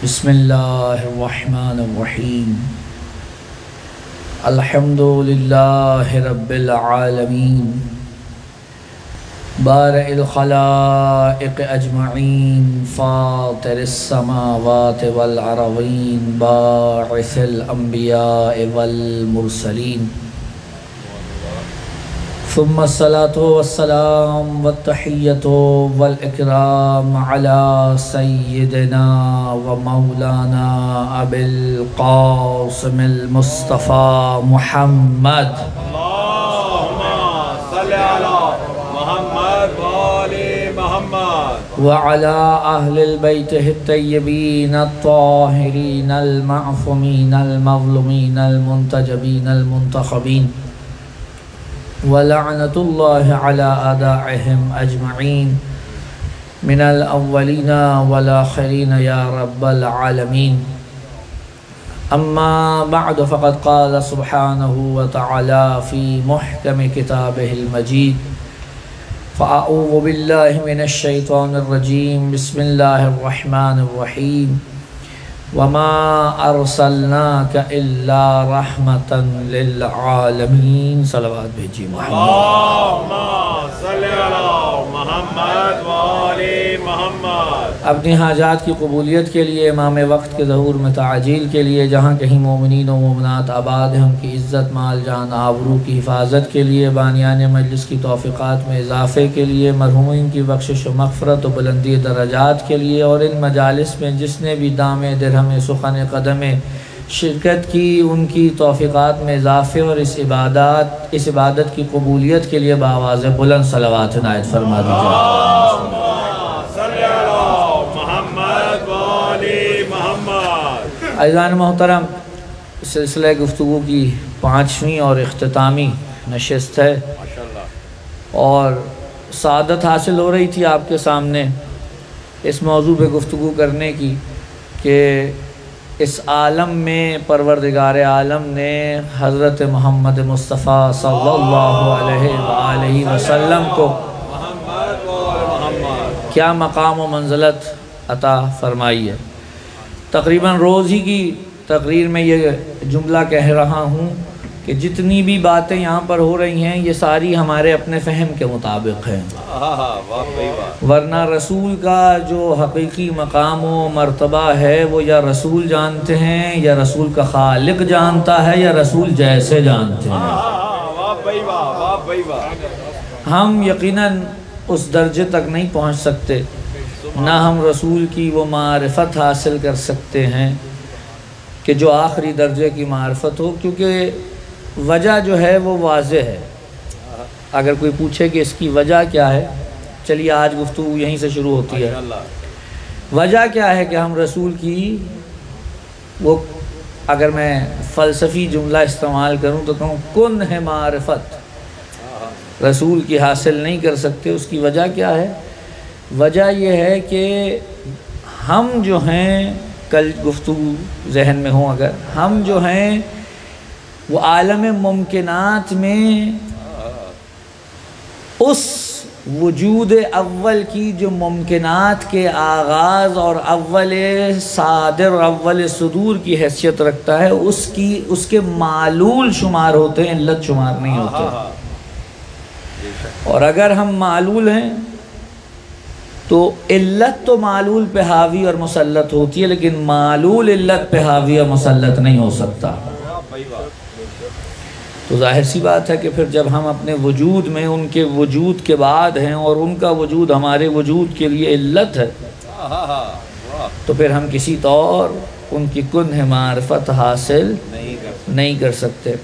بسم اللہ الرحمن الرحیم الحمدللہ رب العالمین بارئ الخلائق اجمعین فاطر السماوات والارضین باعث الانبیاء والمرسلین ثم الصلاة والسلام والتحیۃ والاکرام علی سیدنا ومولانا ابی القاسم المصطفى محمد اللہم صلی علی محمد وآل محمد وعلى اہل البیت الطیبین الطاہرین المعصومین المظلومین المنتجبین المنتخبین وَلَعْنَةُ اللَّهِ عَلَىٰ أَعْدَائِهِمْ أَجْمَعِينَ مِنَ الْأَوَّلِينَ وَالْآخِرِينَ يَا رَبَّ الْعَالَمِينَ أَمَّا بَعْدُ فَقَدْ قَالَ سُبْحَانَهُ وَتَعَالَى فِي مُحْكَمِ كِتَابِهِ الْمَجِيدِ فَأَعُوذُ بِاللَّهِ مِنَ الشَّيْطَانِ الرَّجِيمِ بِسْمِ اللَّهِ الرَّحْمَنِ الرَّحِيمِ وَمَا أَرْسَلْنَاكَ إِلَّا رَحْمَةً لِلْعَالَمِينَ صلوات بھیجیے محمد اللہم صلی علی محمد وآل محمد۔ اپنی حاجات کی قبولیت کے لیے، امام وقت کے ظہور میں تعجیل کے لیے، جہاں کہیں مومنین و مومنات آباد ہیں ان کی عزت مال جان آبرو کی حفاظت کے لیے، بانیان مجلس کی توفیقات میں اضافے کے لیے، مرحومین کی بخشش و مغفرت و بلندی درجات کے لیے، اور ان مجالس میں جس نے بھی دام درہم سخن قدم شرکت کی ان کی توفیقات میں اضافے اور اس عبادت کی قبولیت کے لیے بآواز بلند صلوات عنایت فرما دیجیے۔ اللہم صلی علی محمد وآل محمد۔ عزیزان محترم، سلسلہ گفتگو کی 5ویں اور اختتامی نشست ہے اور سعادت حاصل ہو رہی تھی آپ کے سامنے اس موضوع پہ گفتگو کرنے کی کہ اس عالم میں پروردگار عالم نے حضرت محمد مصطفیٰ صلی اللہ علیہ وآلہ وسلم کو کیا مقام و منزلت عطا فرمائی ہے۔ تقریباً روز ہی کی تقریر میں یہ جملہ کہہ رہا ہوں کہ جتنی بھی باتیں یہاں پر ہو رہی ہیں یہ ساری ہمارے اپنے فہم کے مطابق ہیں، ورنہ رسول کا جو حقیقی مقام و مرتبہ ہے وہ یا رسول جانتے ہیں یا رسول کا خالق جانتا ہے یا رسول جیسے جانتے ہیں۔ ہم یقیناً اس درجے تک نہیں پہنچ سکتے، نہ ہم رسول کی وہ معرفت حاصل کر سکتے ہیں کہ جو آخری درجے کی معرفت ہو، کیونکہ وجہ جو ہے وہ واضح ہے۔ اگر کوئی پوچھے کہ اس کی وجہ کیا ہے، چلیے آج گفتگو یہیں سے شروع ہوتی ہے۔ وجہ کیا ہے کہ ہم رسول کی وہ، اگر میں فلسفی جملہ استعمال کروں تو کہوں کن ہے معرفت، رسول کی حاصل نہیں کر سکتے۔ اس کی وجہ کیا ہے؟ وجہ یہ ہے کہ ہم جو ہیں، کل گفتگو ذہن میں ہوں اگر، ہم جو ہیں وہ عالم ممکنات میں اس وجود اول کی جو ممکنات کے آغاز اور اول صادر اول صدور کی حیثیت رکھتا ہے، اس کے معلول شمار ہوتے ہیں، علت شمار نہیں ہوتے۔ اور اگر ہم معلول ہیں تو علت تو معلول پہ حاوی اور مسلط ہوتی ہے، لیکن معلول علت پہ حاوی اور مسلط نہیں ہو سکتا۔ تو ظاہر سی بات ہے کہ پھر جب ہم اپنے وجود میں ان کے وجود کے بعد ہیں اور ان کا وجود ہمارے وجود کے لیے علت ہے، تو پھر ہم کسی طور ان کی کنہ معرفت حاصل نہیں کر سکتے۔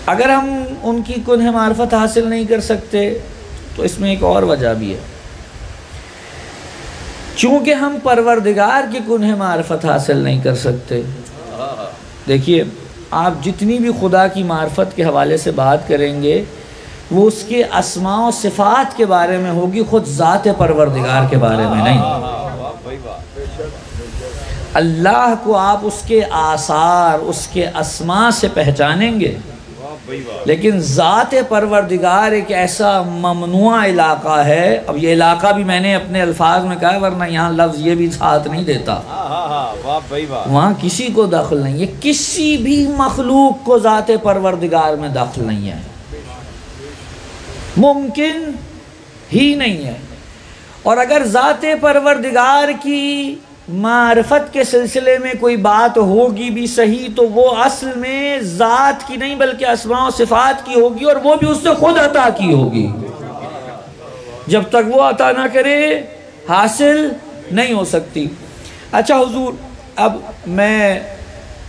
اگر ہم ان کی کنہ معرفت حاصل نہیں کر سکتے تو اس میں ایک اور وجہ بھی ہے، چونکہ ہم پروردگار کی کنہ معرفت حاصل نہیں کر سکتے۔ دیکھیے، آپ جتنی بھی خدا کی معرفت کے حوالے سے بات کریں گے وہ اس کے اسماء و صفات کے بارے میں ہوگی، خود ذات پروردگار کے بارے میں نہیں۔ اللہ کو آپ اس کے آثار، اس کے اسماء سے پہچانیں گے، لیکن ذات پروردگار ایک ایسا ممنوع علاقہ ہے. اب یہ علاقہ بھی میں نے اپنے الفاظ میں کہا، ورنہ یہاں لفظ یہ بھی ساتھ نہیں دیتا. وہاں کسی کو دخل نہیں ہے، کسی بھی مخلوق کو ذات پروردگار میں دخل نہیں ہے، ممکن ہی نہیں ہے. اور اگر ذات پروردگار کی معرفت کے سلسلے میں کوئی بات ہوگی بھی صحیح، تو وہ اصل میں ذات کی نہیں بلکہ اسماء و صفات کی ہوگی، اور وہ بھی اس سے خود عطا کی ہوگی. جب تک وہ عطا نہ کرے حاصل نہیں ہو سکتی. اچھا حضور، اب میں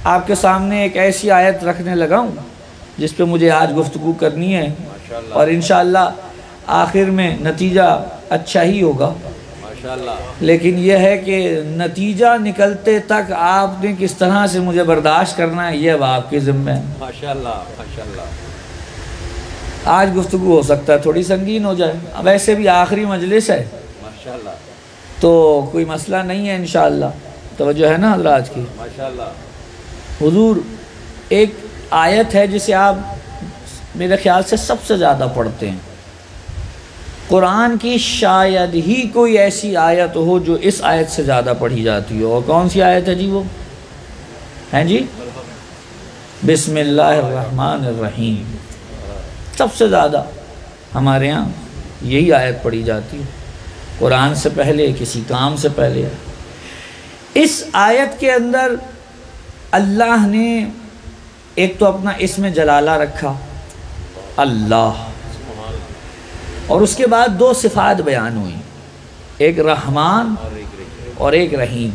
آپ کے سامنے ایک ایسی آیت رکھنے لگا ہوں جس پہ مجھے آج گفتگو کرنی ہے، اور انشاءاللہ آخر میں نتیجہ اچھا ہی ہوگا. لیکن یہ ہے کہ نتیجہ نکلتے تک آپ نے کس طرح سے مجھے برداشت کرنا ہے، یہ اب آپ کے ذمہ ہے. آج گفتگو ہو سکتا ہے تھوڑی سنگین ہو جائے، ویسے بھی آخری مجلس ہے تو کوئی مسئلہ نہیں ہے. انشاءاللہ توجہ ہے نا حضرات کی. حضور، ایک آیت ہے جسے آپ میرے خیال سے سب سے زیادہ پڑھتے ہیں. قرآن کی شاید ہی کوئی ایسی آیت ہو جو اس آیت سے زیادہ پڑھی جاتی ہو. اور کون سی آیت ہے جی وہ؟ ہیں جی؟ بسم اللہ الرحمن الرحیم. سب سے زیادہ ہمارے ہاں یہی آیت پڑھی جاتی ہے، قرآن سے پہلے، کسی کام سے پہلے. اس آیت کے اندر اللہ نے ایک تو اپنا اسم جلالہ رکھا اللہ، اور اس کے بعد دو صفات بیان ہوئی، ایک رحمان اور ایک رحیم.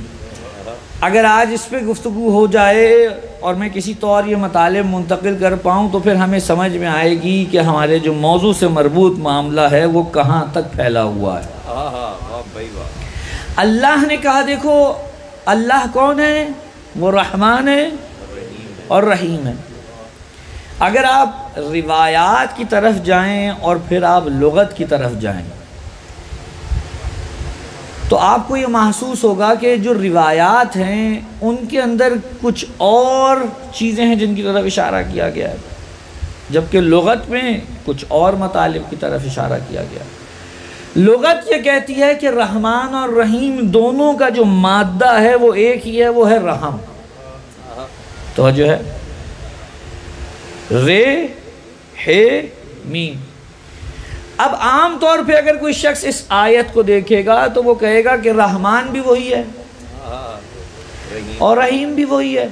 اگر آج اس پہ گفتگو ہو جائے اور میں کسی طور یہ مطالب منتقل کر پاؤں تو پھر ہمیں سمجھ میں آئے گی کہ ہمارے جو موضوع سے مربوط معاملہ ہے وہ کہاں تک پھیلا ہوا ہے. اللہ نے کہا دیکھو اللہ کون ہے؟ وہ رحمان ہے اور رحیم ہے. اگر آپ روایات کی طرف جائیں اور پھر آپ لغت کی طرف جائیں تو آپ کو یہ محسوس ہوگا کہ جو روایات ہیں ان کے اندر کچھ اور چیزیں ہیں جن کی طرف اشارہ کیا گیا ہے، جبکہ لغت میں کچھ اور مطالب کی طرف اشارہ کیا گیا ہے. لغت یہ کہتی ہے کہ رحمان اور رحیم دونوں کا جو مادہ ہے وہ ایک ہی ہے، وہ ہے رحم. توجہ ہے، رے ہے میم. اب عام طور پہ اگر کوئی شخص اس آیت کو دیکھے گا تو وہ کہے گا کہ رحمان بھی وہی ہے اور رحیم بھی وہی ہے،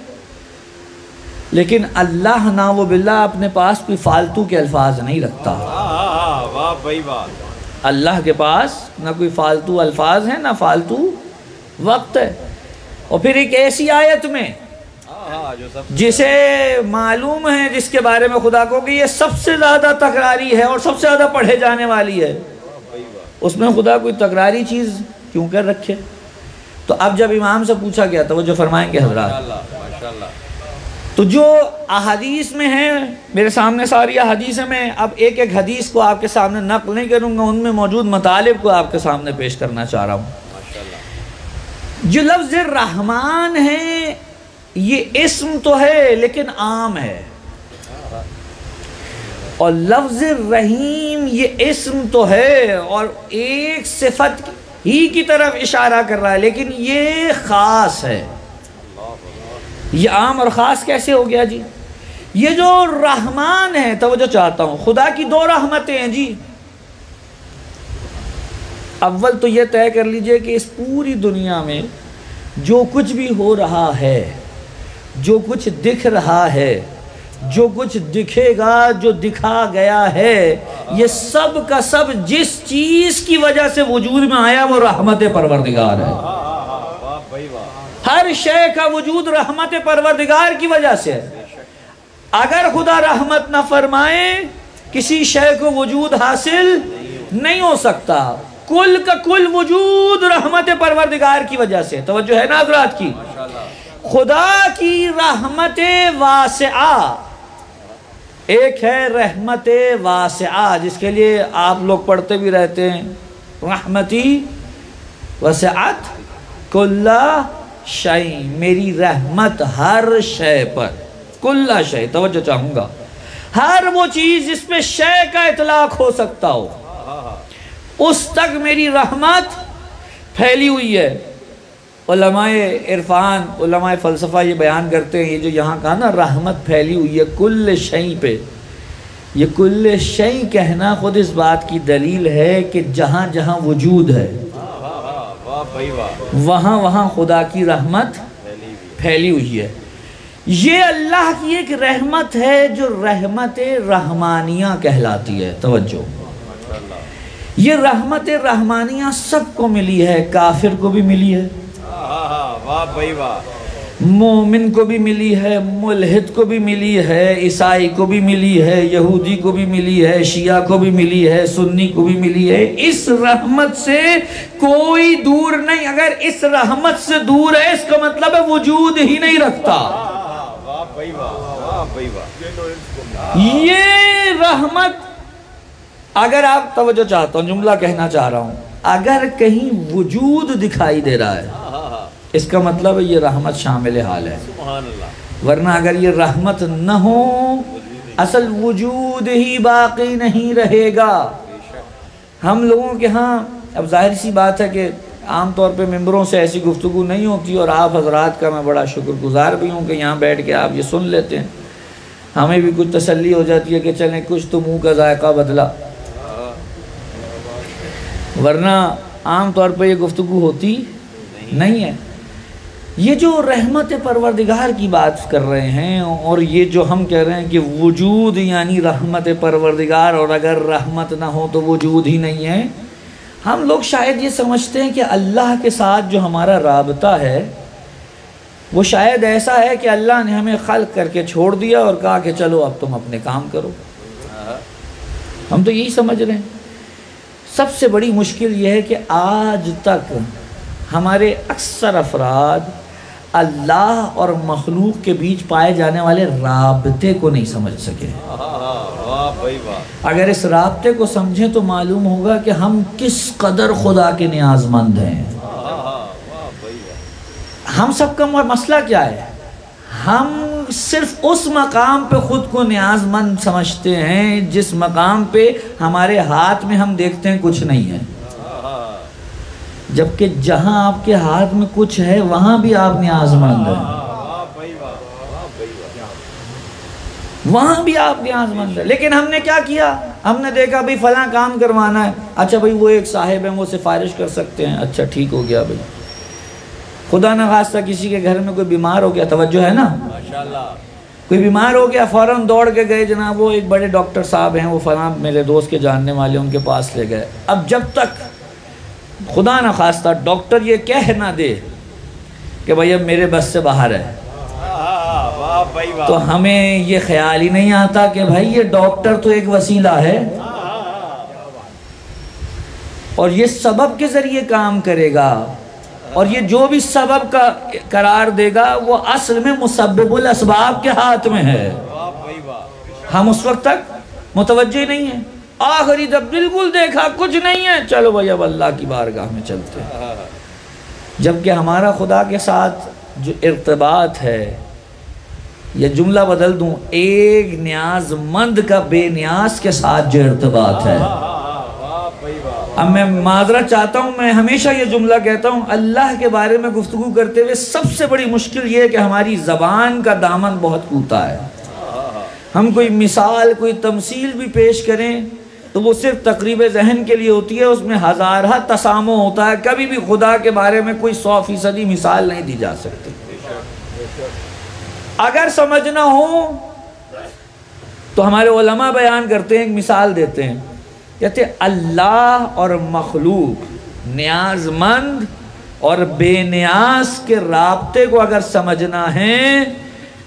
لیکن اللہ نعوذ باللہ اپنے پاس کوئی فالتو کے الفاظ نہیں رکھتا. اللہ کے پاس نہ کوئی فالتو الفاظ ہیں نہ فالتو وقت ہے. اور پھر ایک ایسی آیت میں جسے معلوم ہے، جس کے بارے میں خدا کو کہ یہ سب سے زیادہ تکراری ہے اور سب سے زیادہ پڑھے جانے والی ہے، اس میں خدا کوئی تکراری چیز کیوں کر رکھے؟ تو اب جب امام سے پوچھا گیا تو وہ جو فرمائیں گے حضرات، تو جو احادیث میں ہیں میرے سامنے ساری احادیث ہیں، میں اب ایک ایک حدیث کو آپ کے سامنے نقل نہیں کروں گا، ان میں موجود مطالب کو آپ کے سامنے پیش کرنا چاہ رہا ہوں. جو لفظ رحمان ہے یہ اسم تو ہے لیکن عام ہے، اور لفظ رحیم یہ اسم تو ہے اور ایک صفت ہی کی طرف اشارہ کر رہا ہے، لیکن یہ خاص ہے. یہ عام اور خاص کیسے ہو گیا جی؟ یہ جو رحمان ہے، توجہ چاہتا ہوں، خدا کی دو رحمتیں ہیں جی. اول تو یہ طے کر لیجئے کہ اس پوری دنیا میں جو کچھ بھی ہو رہا ہے، جو کچھ دکھ رہا ہے، جو کچھ دکھے گا، جو دکھا گیا ہے، یہ سب کا سب جس چیز کی وجہ سے وجود میں آیا وہ رحمت پروردگار ہے. ہر شے کا وجود رحمت پروردگار کی وجہ سے ہے. اگر خدا رحمت نہ فرمائے کسی شے کو وجود حاصل نہیں ہو سکتا. کل کا کل وجود رحمت پروردگار کی وجہ سے. توجہ ہے نا حضرات کی؟ خدا کی رحمت واسعہ ایک ہے، رحمت واسعہ جس کے لیے آپ لوگ پڑھتے بھی رہتے ہیں، رحمتی وسعت کل شیء، میری رحمت ہر شے پر، کل شیء، توجہ چاہوں گا، ہر وہ چیز جس پہ شے کا اطلاق ہو سکتا ہو اس تک میری رحمت پھیلی ہوئی ہے۔ علماء عرفان، علماء فلسفہ یہ بیان کرتے ہیں، یہ جو یہاں کہا نا رحمت پھیلی ہوئی ہے کل شیء پہ، یہ کل شیء کہنا خود اس بات کی دلیل ہے کہ جہاں جہاں وجود ہے وہاں وہاں خدا کی رحمت پھیلی ہوئی ہے۔ یہ اللہ کی ایک رحمت ہے جو رحمت رحمانیہ کہلاتی ہے۔ توجہ، یہ رحمت رحمانیہ سب کو ملی ہے، کافر کو بھی ملی ہے، مومن کو بھی ملی ہے، ملحد کو بھی ملی ہے، عیسائی کو بھی ملی ہے، یہودی کو بھی ملی ہے، شیعہ کو بھی ملی ہے، سنی کو بھی ملی ہے۔ اس رحمت سے کوئی دور نہیں، اگر اس رحمت سے دور ہے اس کا مطلب ہے وجود ہی نہیں رکھتا۔ یہ رحمت، اگر آپ توجہ چاہتا ہوں، جملہ کہنا چاہ رہا ہوں، اگر کہیں وجود دکھائی دے رہا ہے اس کا مطلب ہے یہ رحمت شامل حال ہے، ورنہ اگر یہ رحمت نہ ہو اصل وجود ہی باقی نہیں رہے گا۔ ہم لوگوں کے ہاں اب ظاہر سی بات ہے کہ عام طور پہ ممبروں سے ایسی گفتگو نہیں ہوتی، اور آپ حضرات کا میں بڑا شکر گزار بھی ہوں کہ یہاں بیٹھ کے آپ یہ سن لیتے ہیں، ہمیں بھی کچھ تسلی ہو جاتی ہے کہ چلیں کچھ تو منہ کا ذائقہ بدلا، ورنہ عام طور پہ یہ گفتگو ہوتی نہیں ہے۔ یہ جو رحمت پروردگار کی بات کر رہے ہیں، اور یہ جو ہم کہہ رہے ہیں کہ وجود یعنی رحمت پروردگار، اور اگر رحمت نہ ہو تو وجود ہی نہیں ہے، ہم لوگ شاید یہ سمجھتے ہیں کہ اللہ کے ساتھ جو ہمارا رابطہ ہے وہ شاید ایسا ہے کہ اللہ نے ہمیں خلق کر کے چھوڑ دیا اور کہا کہ چلو اب تم اپنے کام کرو۔ ہم تو یہی سمجھ رہے ہیں۔ سب سے بڑی مشکل یہ ہے کہ آج تک ہمارے اکثر افراد اللہ اور مخلوق کے بیچ پائے جانے والے رابطے کو نہیں سمجھ سکے۔ اگر اس رابطے کو سمجھیں تو معلوم ہوگا کہ ہم کس قدر خدا کے نیاز مند ہیں۔ ہم سب کا مسئلہ کیا ہے؟ ہم صرف اس مقام پہ خود کو نیاز مند سمجھتے ہیں جس مقام پہ ہمارے ہاتھ میں ہم دیکھتے ہیں کچھ نہیں ہے، جبکہ جہاں آپ کے ہاتھ میں کچھ ہے وہاں بھی آپ نیاز مند ہیں، وہاں بھی آپ نیاز مند ہیں۔ لیکن ہم نے کیا کیا؟ ہم نے دیکھا بھئی فلاں کام کروانا ہے، اچھا بھئی وہ ایک صاحب ہیں وہ سفارش کر سکتے ہیں، اچھا ٹھیک ہو گیا بھئی۔ خدا نہ خواستہ کسی کے گھر میں کوئی بیمار ہو گیا، توجہ ہے نا، کوئی بیمار ہو گیا، فوراً دوڑ کے گئے، جناب وہ ایک بڑے ڈاکٹر صاحب ہیں، وہ فلاں میرے دوست کے جاننے والے ان کے پاس لے گئے۔ اب جب تک خدا نہ خواستہ ڈاکٹر یہ کہہ نہ دے کہ بھئی اب میرے بس سے باہر ہے، تو ہمیں یہ خیال ہی نہیں آتا کہ بھائی یہ ڈاکٹر تو ایک وسیلہ ہے، اور یہ سبب کے ذریعے کام کرے گا، اور یہ جو بھی سبب کا قرار دے گا وہ اصل میں مسبب الاسباب کے ہاتھ میں ہے۔ ہم اس وقت تک متوجہ نہیں ہیں، آخری جب بالکل دیکھا کچھ نہیں ہے، چلو بھائی اب اللہ کی بارگاہ میں چلتے ہیں۔ جبکہ ہمارا خدا کے ساتھ جو ارتباط ہے، یہ جملہ بدل دوں، ایک نیاز مند کا بے نیاز کے ساتھ جو ارتباط ہے۔ اب میں معذرت چاہتا ہوں، میں ہمیشہ یہ جملہ کہتا ہوں، اللہ کے بارے میں گفتگو کرتے ہوئے سب سے بڑی مشکل یہ ہے کہ ہماری زبان کا دامن بہت کوتا ہے۔ ہم کوئی مثال، کوئی تمثیل بھی پیش کریں تو وہ صرف تقریب ذہن کے لیے ہوتی ہے، اس میں ہزارہ تسامع ہوتا ہے، کبھی بھی خدا کے بارے میں کوئی 100% مثال نہیں دی جا سکتی۔ اگر سمجھنا ہو تو ہمارے علماء بیان کرتے ہیں، ایک مثال دیتے ہیں، کہتے ہیں اللہ اور مخلوق نیاز مند اور بے نیاز کے رابطے کو اگر سمجھنا ہے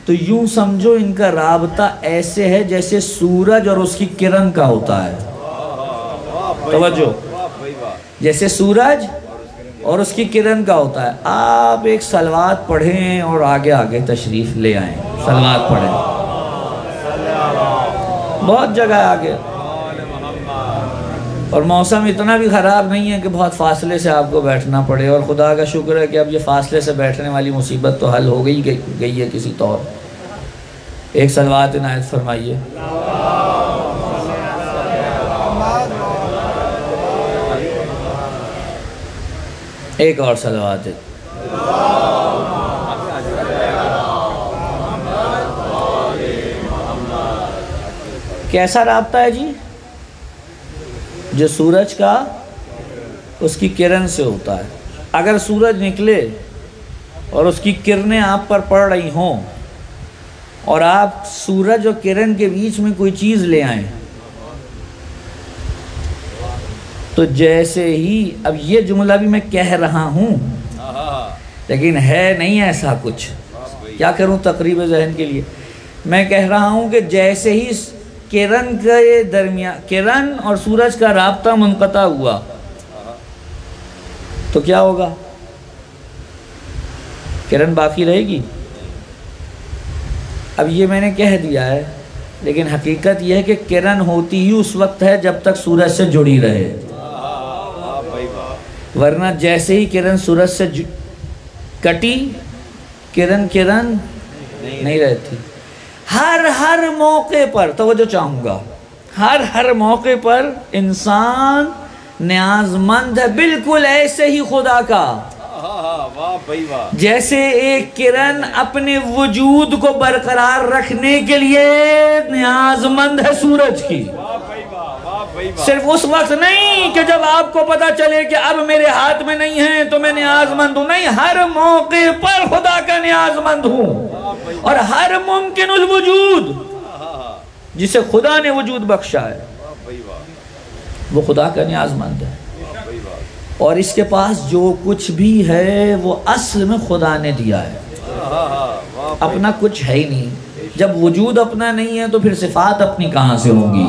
تو یوں سمجھو ان کا رابطہ ایسے ہے جیسے سورج اور اس کی کرن کا ہوتا ہے۔ توجہ، جیسے سورج اور اس کی کرن کا ہوتا ہے۔ آپ ایک صلوات پڑھیں اور آگے آگے تشریف لے آئیں، صلوات پڑھیں، بہت جگہ آگے، اور موسم اتنا بھی خراب نہیں ہے کہ بہت فاصلے سے آپ کو بیٹھنا پڑے، اور خدا کا شکر ہے کہ اب یہ فاصلے سے بیٹھنے والی مصیبت تو حل ہو گئی ہے کسی طور۔ ایک صلوات عنایت فرمائیے. ایک اور صلوات ہے. کیسا رابطہ ہے جی؟ جو سورج کا اس کی کرن سے ہوتا ہے. اگر سورج نکلے اور اس کی کرنیں آپ پر پڑ رہی ہوں اور آپ سورج اور کرن کے بیچ میں کوئی چیز لے آئیں تو جیسے ہی، اب یہ جملہ بھی میں کہہ رہا ہوں لیکن ہے نہیں ایسا کچھ، کیا کروں تقریب ذہن کے لیے. میں کہہ رہا ہوں کہ جیسے ہی کرن کے درمیان، کرن اور سورج کا رابطہ منقطع ہوا تو کیا ہوگا؟ کرن باقی رہے گی؟ اب یہ میں نے کہہ دیا ہے لیکن حقیقت یہ ہے کہ کرن ہوتی ہی اس وقت ہے جب تک سورج سے جڑی رہے، ورنہ جیسے ہی کرن سورج سے کٹی کرن نہیں رہتی. ہر موقع پر توجہ چاہوں گا، ہر موقع پر انسان نیاز مند ہے بالکل ایسے ہی خدا کا جیسے ایک کرن اپنے وجود کو برقرار رکھنے کے لیے نیاز مند ہے سورج کی. صرف اس وقت نہیں کہ جب آپ کو پتا چلے کہ اب میرے ہاتھ میں نہیں ہے تو میں نیاز مند ہوں، نہیں، ہر موقع پر خدا کا نیاز مند ہوں. اور ہر ممکن الوجود جسے خدا نے وجود بخشا ہے وہ خدا کا نیاز مند ہے، اور اس کے پاس جو کچھ بھی ہے وہ اصل میں خدا نے دیا ہے، اپنا کچھ ہے ہی نہیں. جب وجود اپنا نہیں ہے تو پھر صفات اپنی کہاں سے ہوں گی؟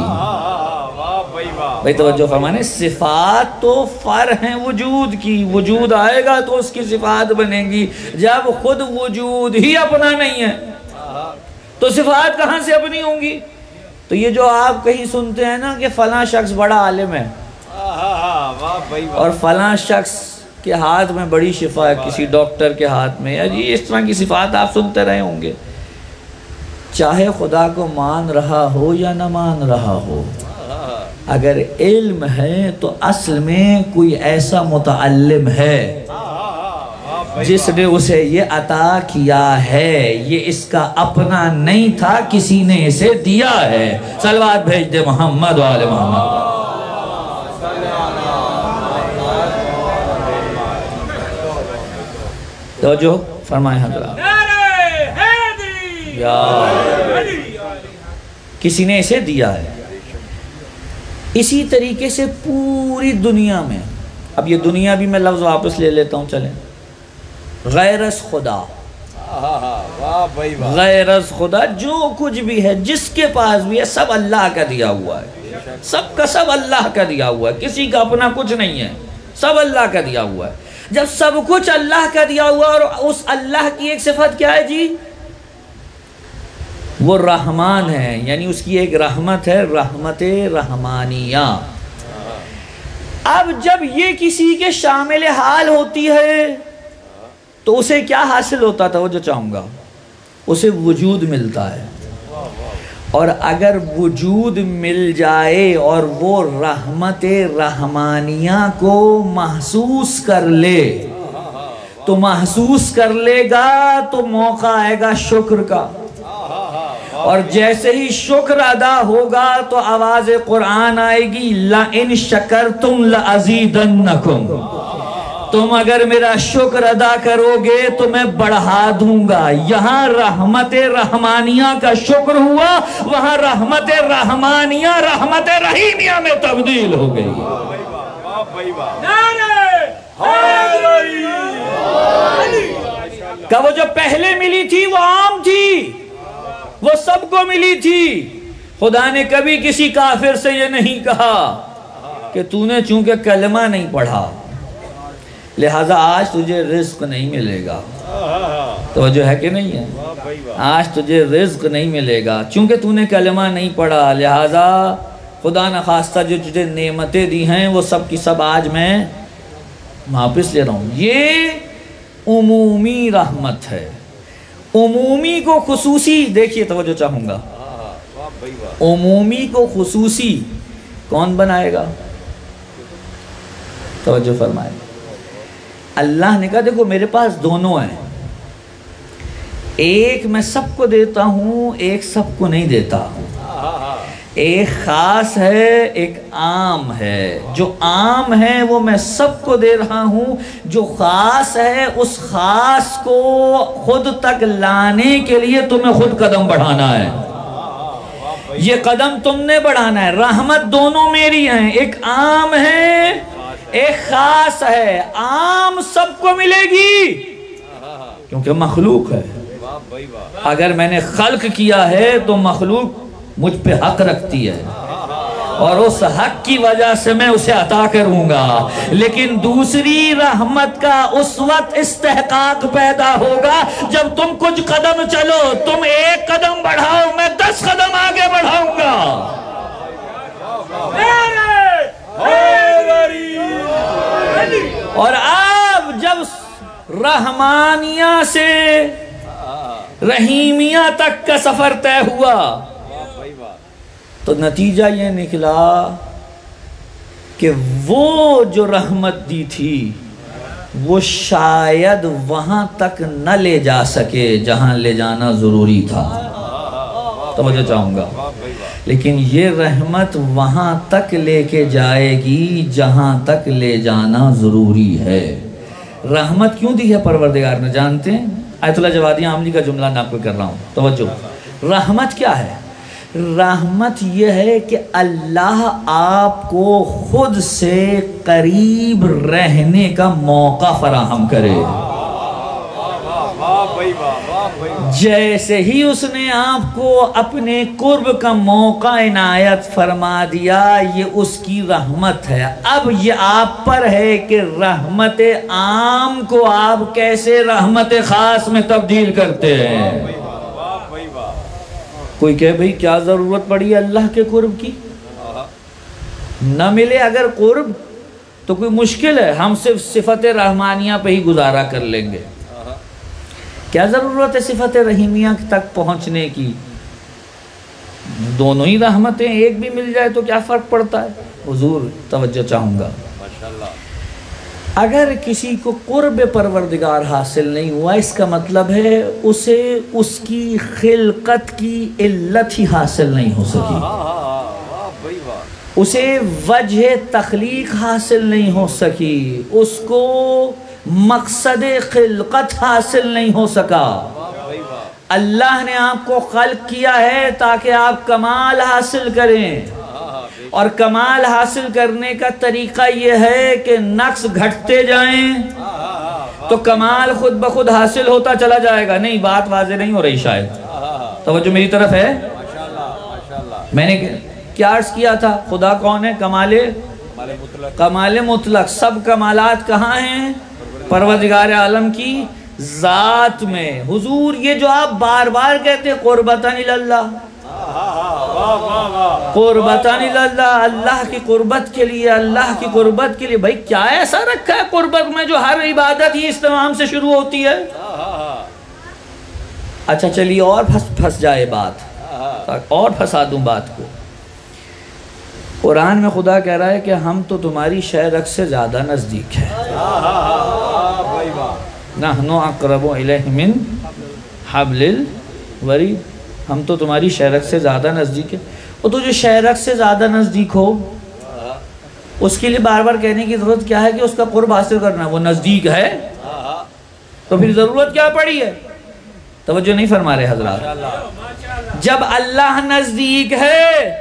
بھئی توجہ فرمانے، صفات تو فر ہیں وجود کی، وجود آئے گا تو اس کی صفات بنے گی. جب خود وجود ہی اپنا نہیں ہے تو صفات کہاں سے اپنی ہوں گی؟ تو یہ جو آپ کہیں سنتے ہیں نا کہ فلاں شخص بڑا عالم ہے اور فلاں شخص کے ہاتھ میں بڑی شفا ہے، کسی ڈاکٹر کے ہاتھ میں، یا جی اس طرح کی صفات آپ سنتے رہے ہوں گے. چاہے خدا کو مان رہا ہو یا نہ مان رہا ہو، اگر علم ہے تو اصل میں کوئی ایسا متعلم ہے جس نے اسے یہ عطا کیا ہے، یہ اس کا اپنا نہیں تھا، کسی نے اسے دیا ہے. صلوات بھیج دے محمد و آل محمد. توجہ فرمائیں حضرات، کسی نے اسے دیا ہے. اسی طریقے سے پوری دنیا میں، اب یہ دنیا بھی میں لفظ واپس لے لیتا ہوں، چلیں، غیر از خدا، غیر از خدا جو کچھ بھی ہے، جس کے پاس بھی ہے، سب اللہ کا دیا ہوا ہے، سب کا سب اللہ کا دیا ہوا ہے، کسی کا اپنا کچھ نہیں ہے، سب اللہ کا دیا ہوا ہے. جب سب کچھ اللہ کا دیا ہوا اور اس اللہ کی ایک صفت کیا ہے جی؟ وہ رحمان ہے، یعنی اس کی ایک رحمت ہے، رحمت رحمانیہ. اب جب یہ کسی کے شامل حال ہوتی ہے تو اسے کیا حاصل ہوتا تھا؟ وہ جو چاہوں گا، اسے وجود ملتا ہے. اور اگر وجود مل جائے اور وہ رحمت رحمانیہ کو محسوس کر لے تو محسوس کر لے گا تو موقع آئے گا شکر کا، اور جیسے ہی شکر ادا ہوگا تو آواز قرآن آئے گی لَإِن شَكَرْتُمْ لَأَزِيدَنَّكُمْ، تم اگر میرا شکر ادا کرو گے تو میں بڑھا دوں گا. یہاں رحمت رحمانیہ کا شکر ہوا، وہاں رحمت رحمانیہ رحمت رحیمیہ میں تبدیل ہو گئی. کہ وہ جو پہلے ملی تھی وہ عام تھی، وہ سب کو ملی تھی. خدا نے کبھی کسی کافر سے یہ نہیں کہا کہ تو نے چونکہ کلمہ نہیں پڑھا لہذا آج تجھے رزق نہیں ملے گا. توجہ ہے کہ نہیں ہے؟ آج تجھے رزق نہیں ملے گا چونکہ تو نے کلمہ نہیں پڑھا، لہذا خدا نخواستہ جو تجھے نعمتیں دی ہیں وہ سب کی سب آج میں واپس لے رہا ہوں. یہ عمومی رحمت ہے. عمومی کو خصوصی، دیکھیے توجہ چاہوں گا، عمومی کو خصوصی کون بنائے گا؟ توجہ فرمائے، اللہ نے کہا دیکھو میرے پاس دونوں ہیں، ایک میں سب کو دیتا ہوں، ایک سب کو نہیں دیتا ہوں، ایک خاص ہے ایک عام ہے، جو عام ہے وہ میں سب کو دے رہا ہوں، جو خاص ہے اس خاص کو خود تک لانے کے لیے تمہیں خود قدم بڑھانا ہے، یہ قدم تم نے بڑھانا ہے۔ رحمت دونوں میری ہیں، ایک عام ہے ایک خاص ہے، عام سب کو ملے گی کیونکہ مخلوق ہے، اگر میں نے خلق کیا ہے تو مخلوق مجھ پہ حق رکھتی ہے اور اس حق کی وجہ سے میں اسے عطا کروں گا، لیکن دوسری رحمت کا اس وقت استحقاق پیدا ہوگا جب تم کچھ قدم چلو، تم ایک قدم بڑھاؤ میں 10 قدم آگے بڑھاؤں گا۔ اور اب جب رحمانیہ سے رحیمیہ تک کا سفر طے ہوا تو نتیجہ یہ نکلا کہ وہ جو رحمت دی تھی وہ شاید وہاں تک نہ لے جا سکے جہاں لے جانا ضروری تھا، توجہ چاہوں گا، لیکن یہ رحمت وہاں تک لے کے جائے گی جہاں تک لے جانا ضروری ہے۔ رحمت کیوں دی ہے پروردگار نے جانتے ہیں؟ آیت اللہ جوادی عاملی کا جملہ نقل کر رہا ہوں، توجہ۔ رحمت کیا ہے؟ رحمت یہ ہے کہ اللہ آپ کو خود سے قریب رہنے کا موقع فراہم کرے، جیسے ہی اس نے آپ کو اپنے قرب کا موقع عنایت فرما دیا، یہ اس کی رحمت ہے۔ اب یہ آپ پر ہے کہ رحمت عام کو آپ کیسے رحمت خاص میں تبدیل کرتے ہیں۔ کوئی کہے بھئی کیا ضرورت پڑی اللہ کے قرب کی؟ نہ ملے اگر قرب تو کوئی مشکل ہے، ہم صرف صفت رحمانیہ پہ ہی گزارا کر لیں گے، کیا ضرورت ہے صفت رحیمیہ تک پہنچنے کی؟ دونوں ہی رحمتیں ایک بھی مل جائے تو کیا فرق پڑتا ہے؟ حضور توجہ چاہوں گا، اگر کسی کو قرب پروردگار حاصل نہیں ہوا اس کا مطلب ہے اسے اس کی خلقت کی علت ہی حاصل نہیں ہو سکی، اسے وجہ تخلیق حاصل نہیں ہو سکی، اس کو مقصد خلقت حاصل نہیں ہو سکا۔ اللہ نے آپ کو خلق کیا ہے تاکہ آپ کمال حاصل کریں، اور کمال حاصل کرنے کا طریقہ یہ ہے کہ نقص گھٹتے جائیں تو کمال خود بخود حاصل ہوتا چلا جائے گا۔ نہیں بات واضح نہیں ہو رہی شاید، توجہ میری طرف ہے؟ میں نے کیا عرض کیا تھا؟ خدا کون ہے؟ کمال مطلق۔ سب کمالات کہاں ہیں؟ پروردگار عالم کی ذات میں۔ حضور یہ جو آپ بار بار کہتے ہیں قربتاً اللہ، قربتاً اللہ، اللہ کی قربت کے لیے، اللہ کی قربت کے لیے، بھائی کیا ایسا رکھا ہے قربت میں جو ہر عبادت ہی استمام سے شروع ہوتی ہے؟ اچھا چلیے اور پھنس جائے بات، اور پھنسا دوں بات کو۔ قرآن میں خدا کہہ رہا ہے کہ ہم تو تمہاری شہرک سے زیادہ نزدیک ہیں، نحن اقرب الیہ من حبل الورید، ہم تو تمہاری شہرک سے زیادہ نزدیک ہے۔ اور تو جو شہرک سے زیادہ نزدیک ہو اس کے لیے بار بار کہنے کی ضرورت کیا ہے کہ اس کا قرب حاصل کرنا؟ وہ نزدیک ہے تو پھر ضرورت کیا پڑی ہے؟ توجہ نہیں فرما رہے حضرات۔ جب اللہ نزدیک ہے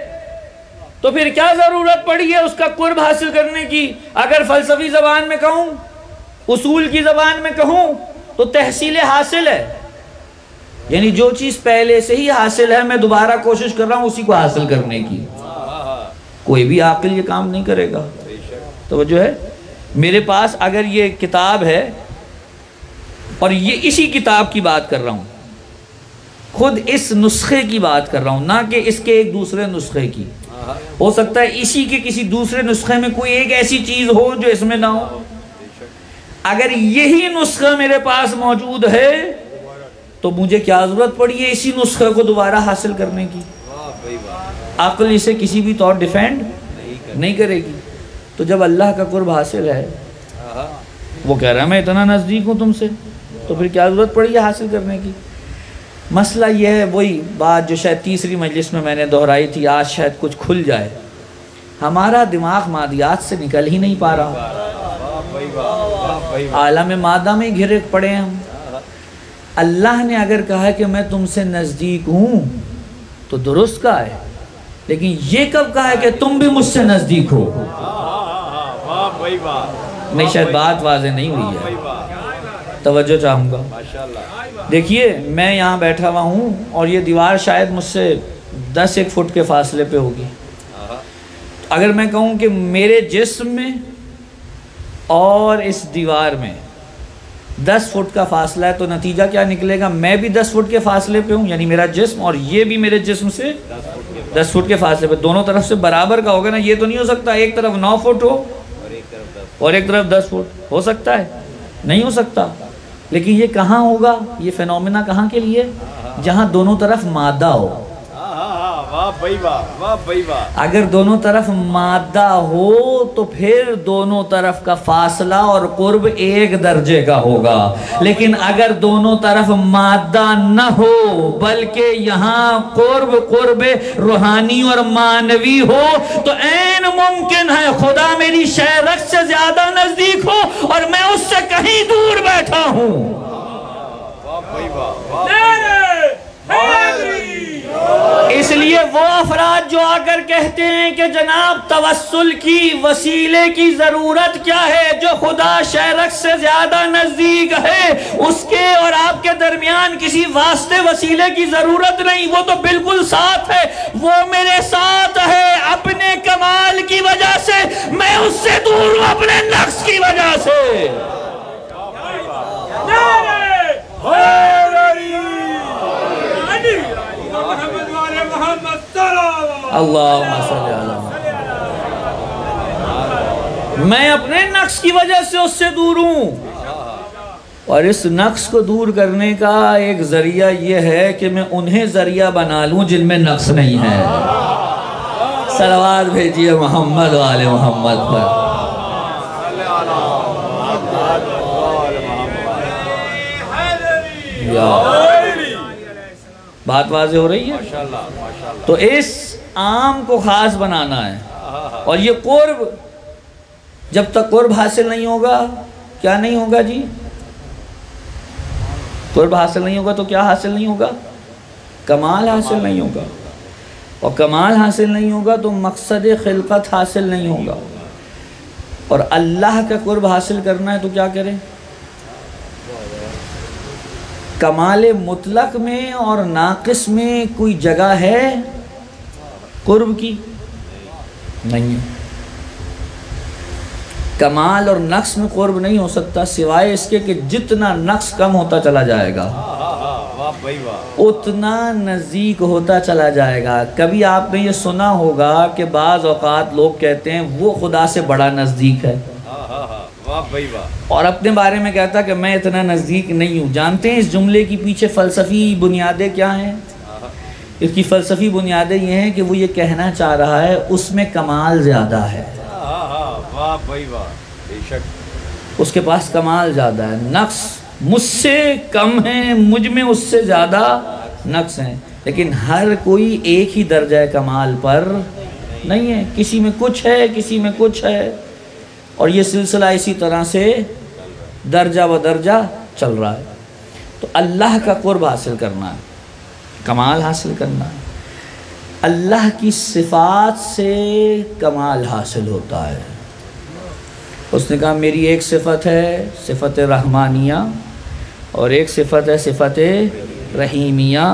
تو پھر کیا ضرورت پڑی ہے اس کا قرب حاصل کرنے کی؟ اگر فلسفی زبان میں کہوں، اصول کی زبان میں کہوں تو تحصیل حاصل ہے، یعنی جو چیز پہلے سے ہی حاصل ہے میں دوبارہ کوشش کر رہا ہوں اسی کو حاصل کرنے کی۔ کوئی بھی عاقل یہ کام نہیں کرے گا، توجہ ہے؟ میرے پاس اگر یہ کتاب ہے اور یہ اسی کتاب کی بات کر رہا ہوں، خود اس نسخے کی بات کر رہا ہوں، نہ کہ اس کے ایک دوسرے نسخے کی، ہو سکتا ہے اسی کے کسی دوسرے نسخے میں کوئی ایک ایسی چیز ہو جو اس میں نہ ہو۔ اگر یہی نسخہ میرے پاس موجود ہے تو مجھے کیا ضرورت پڑی ہے اسی نسخے کو دوبارہ حاصل کرنے کی؟ عقل اسے کسی بھی طور ڈیفینڈ نہیں کرے گی۔ تو جب اللہ کا قرب حاصل ہے، وہ کہہ رہا ہے میں اتنا نزدیک ہوں تم سے، تو پھر کیا ضرورت پڑی ہے حاصل کرنے کی؟ مسئلہ یہ ہے، وہی بات جو شاید تیسری مجلس میں نے دہرائی تھی، آج شاید کچھ کھل جائے، ہمارا دماغ مادیات سے نکل ہی نہیں پا رہا، عالم مادہ میں گھرے پڑے ہیں ہم۔ اللہ نے اگر کہا کہ میں تم سے نزدیک ہوں تو درست کہا ہے، لیکن یہ کب کہا ہے کہ تم بھی مجھ سے نزدیک ہو؟ میں شاید بات واضح نہیں ہوئی ہے، توجہ چاہوں گا۔ دیکھیے میں یہاں بیٹھا ہوا ہوں اور یہ دیوار شاید مجھ سے 10 فٹ کے فاصلے پہ ہوگی۔ اگر میں کہوں کہ میرے جسم میں اور اس دیوار میں 10 فٹ کا فاصلہ ہے، تو نتیجہ کیا نکلے گا؟ میں بھی 10 فٹ کے فاصلے پہ ہوں، یعنی میرا جسم اور یہ بھی میرے جسم سے 10 فٹ کے فاصلے پہ، دونوں طرف سے برابر کا ہوگا نا۔ یہ تو نہیں ہو سکتا ایک طرف 9 فٹ ہو اور ایک طرف 10 فٹ، ہو سکتا ہے؟ نہیں ہو سکتا۔ لیکن یہ کہاں ہوگا؟ یہ فینومینا کہاں کے لیے؟ جہاں دونوں طرف مادہ ہو۔ اگر دونوں طرف مادہ ہو تو پھر دونوں طرف کا فاصلہ اور قرب ایک درجے کا ہوگا، لیکن اگر دونوں طرف مادہ نہ ہو بلکہ یہاں قرب روحانی اور معنوی ہو تو عین ممکن ہے خدا میری شہرت سے زیادہ نزدیک ہو اور میں اس سے کہیں دور بیٹھا ہوں۔ اس لیے وہ افراد جو آ کر کہتے ہیں کہ جناب توسل کی وسیلے کی ضرورت کیا ہے، جو خدا شہرت سے زیادہ نزدیک ہے اس کے اور آپ کے درمیان کسی واسطے وسیلے کی ضرورت نہیں، وہ تو بالکل ساتھ ہے، وہ میرے ساتھ ہے اپنے کمال کی وجہ سے، میں اس سے دور ہوں اپنے نقص کی وجہ سے۔ اللہم صلی اللہ، میں اپنے نقص کی وجہ سے اس سے دور ہوں، اور اس نقص کو دور کرنے کا ایک ذریعہ یہ ہے کہ میں انہیں ذریعہ بنا لوں جن میں نقص نہیں ہے۔ صلوات بھیجئے محمد و آل محمد پر۔ بات واضح ہو رہی ہے؟ تو اس عام کو خاص بنانا ہے، اور یہ قرب جب تک قرب حاصل نہیں ہوگا، کیا نہیں ہوگا جی؟ قرب حاصل نہیں ہوگا تو کیا حاصل نہیں ہوگا؟ کمال حاصل نہیں ہوگا، اور کمال حاصل نہیں ہوگا تو مقصد خلقت حاصل نہیں ہوگا۔ اور اللہ کا قرب حاصل کرنا ہے تو کیا کریں؟ کمال مطلق میں اور ناقص میں کوئی جگہ ہے قرب کی؟ نہیں ہے۔ کمال اور نقص میں قرب نہیں ہو سکتا سوائے اس کے کہ جتنا نقص کم ہوتا چلا جائے گا اتنا نزدیک ہوتا چلا جائے گا۔ کبھی آپ نے یہ سنا ہوگا کہ بعض اوقات لوگ کہتے ہیں وہ خدا سے بڑا نزدیک ہے، اور اپنے بارے میں کہتا کہ میں اتنا نزدیک نہیں ہوں۔ جانتے ہیں اس جملے کی پیچھے فلسفی بنیادیں کیا ہیں؟ اس کی فلسفی بنیادیں یہ ہیں کہ وہ یہ کہنا چاہ رہا ہے اس میں کمال زیادہ ہے، اس کے پاس کمال زیادہ ہے، نقص مجھ سے کم ہے، مجھ میں اس سے زیادہ نقص ہیں، لیکن ہر کوئی ایک ہی درجہ کمال پر نہیں ہے، کسی میں کچھ ہے کسی میں کچھ ہے، اور یہ سلسلہ اسی طرح سے درجہ و درجہ چل رہا ہے۔ تو اللہ کا قرب حاصل کرنا ہے، کمال حاصل کرنا ہے، اللہ کی صفات سے کمال حاصل ہوتا ہے۔ اس نے کہا میری ایک صفت ہے صفت رحمانیہ اور ایک صفت ہے صفت رحیمیہ،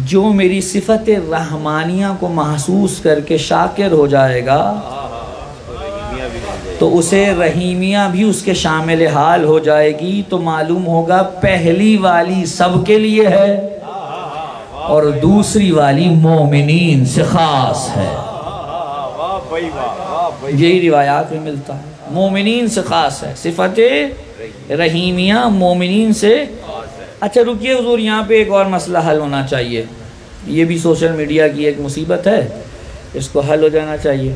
جو میری صفت رحمانیہ کو محسوس کر کے شاکر ہو جائے گا تو اسے رحیمیہ بھی اس کے شامل حال ہو جائے گی، تو معلوم ہوگا پہلی والی سب کے لیے ہے اور دوسری والی مومنین سے خاص ہے۔ یہی روایات میں ملتا ہے، مومنین سے خاص ہے، صفت رحیمیہ مومنین سے اچھا رکیے حضور، یہاں پہ ایک اور مسئلہ حل ہونا چاہیے، یہ بھی سوشل میڈیا کی ایک مصیبت ہے، اس کو حل ہو جانا چاہیے۔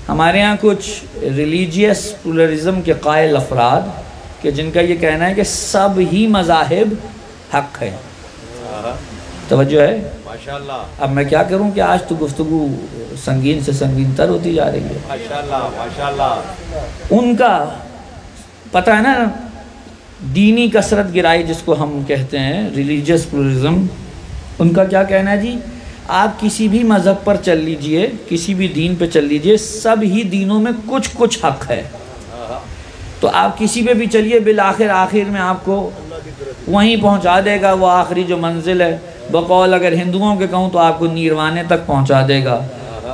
ہمارے ہاں کچھ ریلیجیس پلورزم کے قائل افراد کہ جن کا یہ کہنا ہے کہ سب ہی مذاہب حق ہے، توجہ ہے ماشاءاللہ اب میں کیا کروں کہ آج تو گفتگو سنگین سے سنگین تر ہوتی جا رہی ہے۔ ماشاءاللہ ماشاءاللہ ان کا پتہ ہے نا، دینی کثرت گرائی جس کو ہم کہتے ہیں، ریلیجیس پلورزم، ان کا کیا کہنا ہے جی آپ کسی بھی مذہب پر چل لیجئے، کسی بھی دین پہ چل لیجئے، سب ہی دینوں میں کچھ کچھ حق ہے، تو آپ کسی پہ بھی چلیے بالآخر آخر میں آپ کو وہیں پہنچا دے گا، وہ آخری جو منزل ہے، بقول اگر ہندوؤں کے کہوں تو آپ کو نیروانے تک پہنچا دے گا،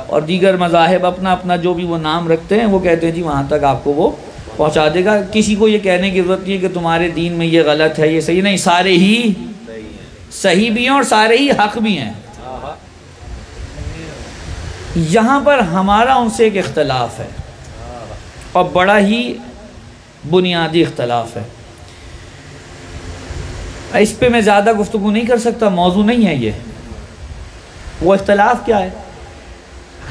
اور دیگر مذاہب اپنا اپنا جو بھی وہ نام رکھتے ہیں وہ کہتے ہیں جی وہاں تک آپ کو وہ پہنچا دے گا۔ کسی کو یہ کہنے کی ضرورت نہیں ہے کہ تمہارے دین میں یہ غلط ہے یہ صحیح نہیں، سارے ہی صحیح بھی ہیں اور سارے ہی حق بھی ہیں۔ یہاں پر ہمارا ان سے ایک اختلاف ہے اور بڑا ہی بنیادی اختلاف ہے، اس پہ میں زیادہ گفتگو نہیں کر سکتا، موضوع نہیں ہے یہ۔ وہ اختلاف کیا ہے؟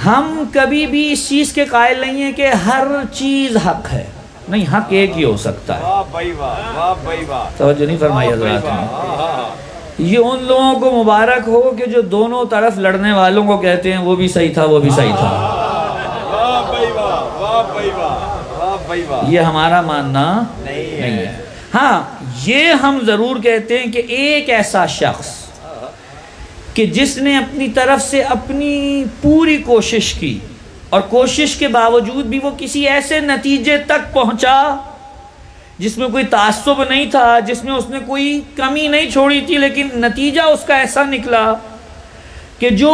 ہم کبھی بھی اس چیز کے قائل نہیں ہیں کہ ہر چیز حق ہے، نہیں، حق ایک ہی ہو سکتا ہے۔ واہ بھائی واہ، واہ بھائی واہ، توجہ نہیں فرمائی حضرات نے؟ یہ ان لوگوں کو مبارک ہو کہ جو دونوں طرف لڑنے والوں کو کہتے ہیں وہ بھی صحیح تھا وہ بھی صحیح تھا۔ واہ بھائی واہ، واہ بھائی واہ، واہ بھائی واہ، یہ ہمارا ماننا نہیں ہے۔ ہاں یہ ہم ضرور کہتے ہیں کہ ایک ایسا شخص کہ جس نے اپنی طرف سے اپنی پوری کوشش کی اور کوشش کے باوجود بھی وہ کسی ایسے نتیجے تک پہنچا جس میں کوئی تعصب نہیں تھا، جس میں اس نے کوئی کمی نہیں چھوڑی تھی، لیکن نتیجہ اس کا ایسا نکلا کہ جو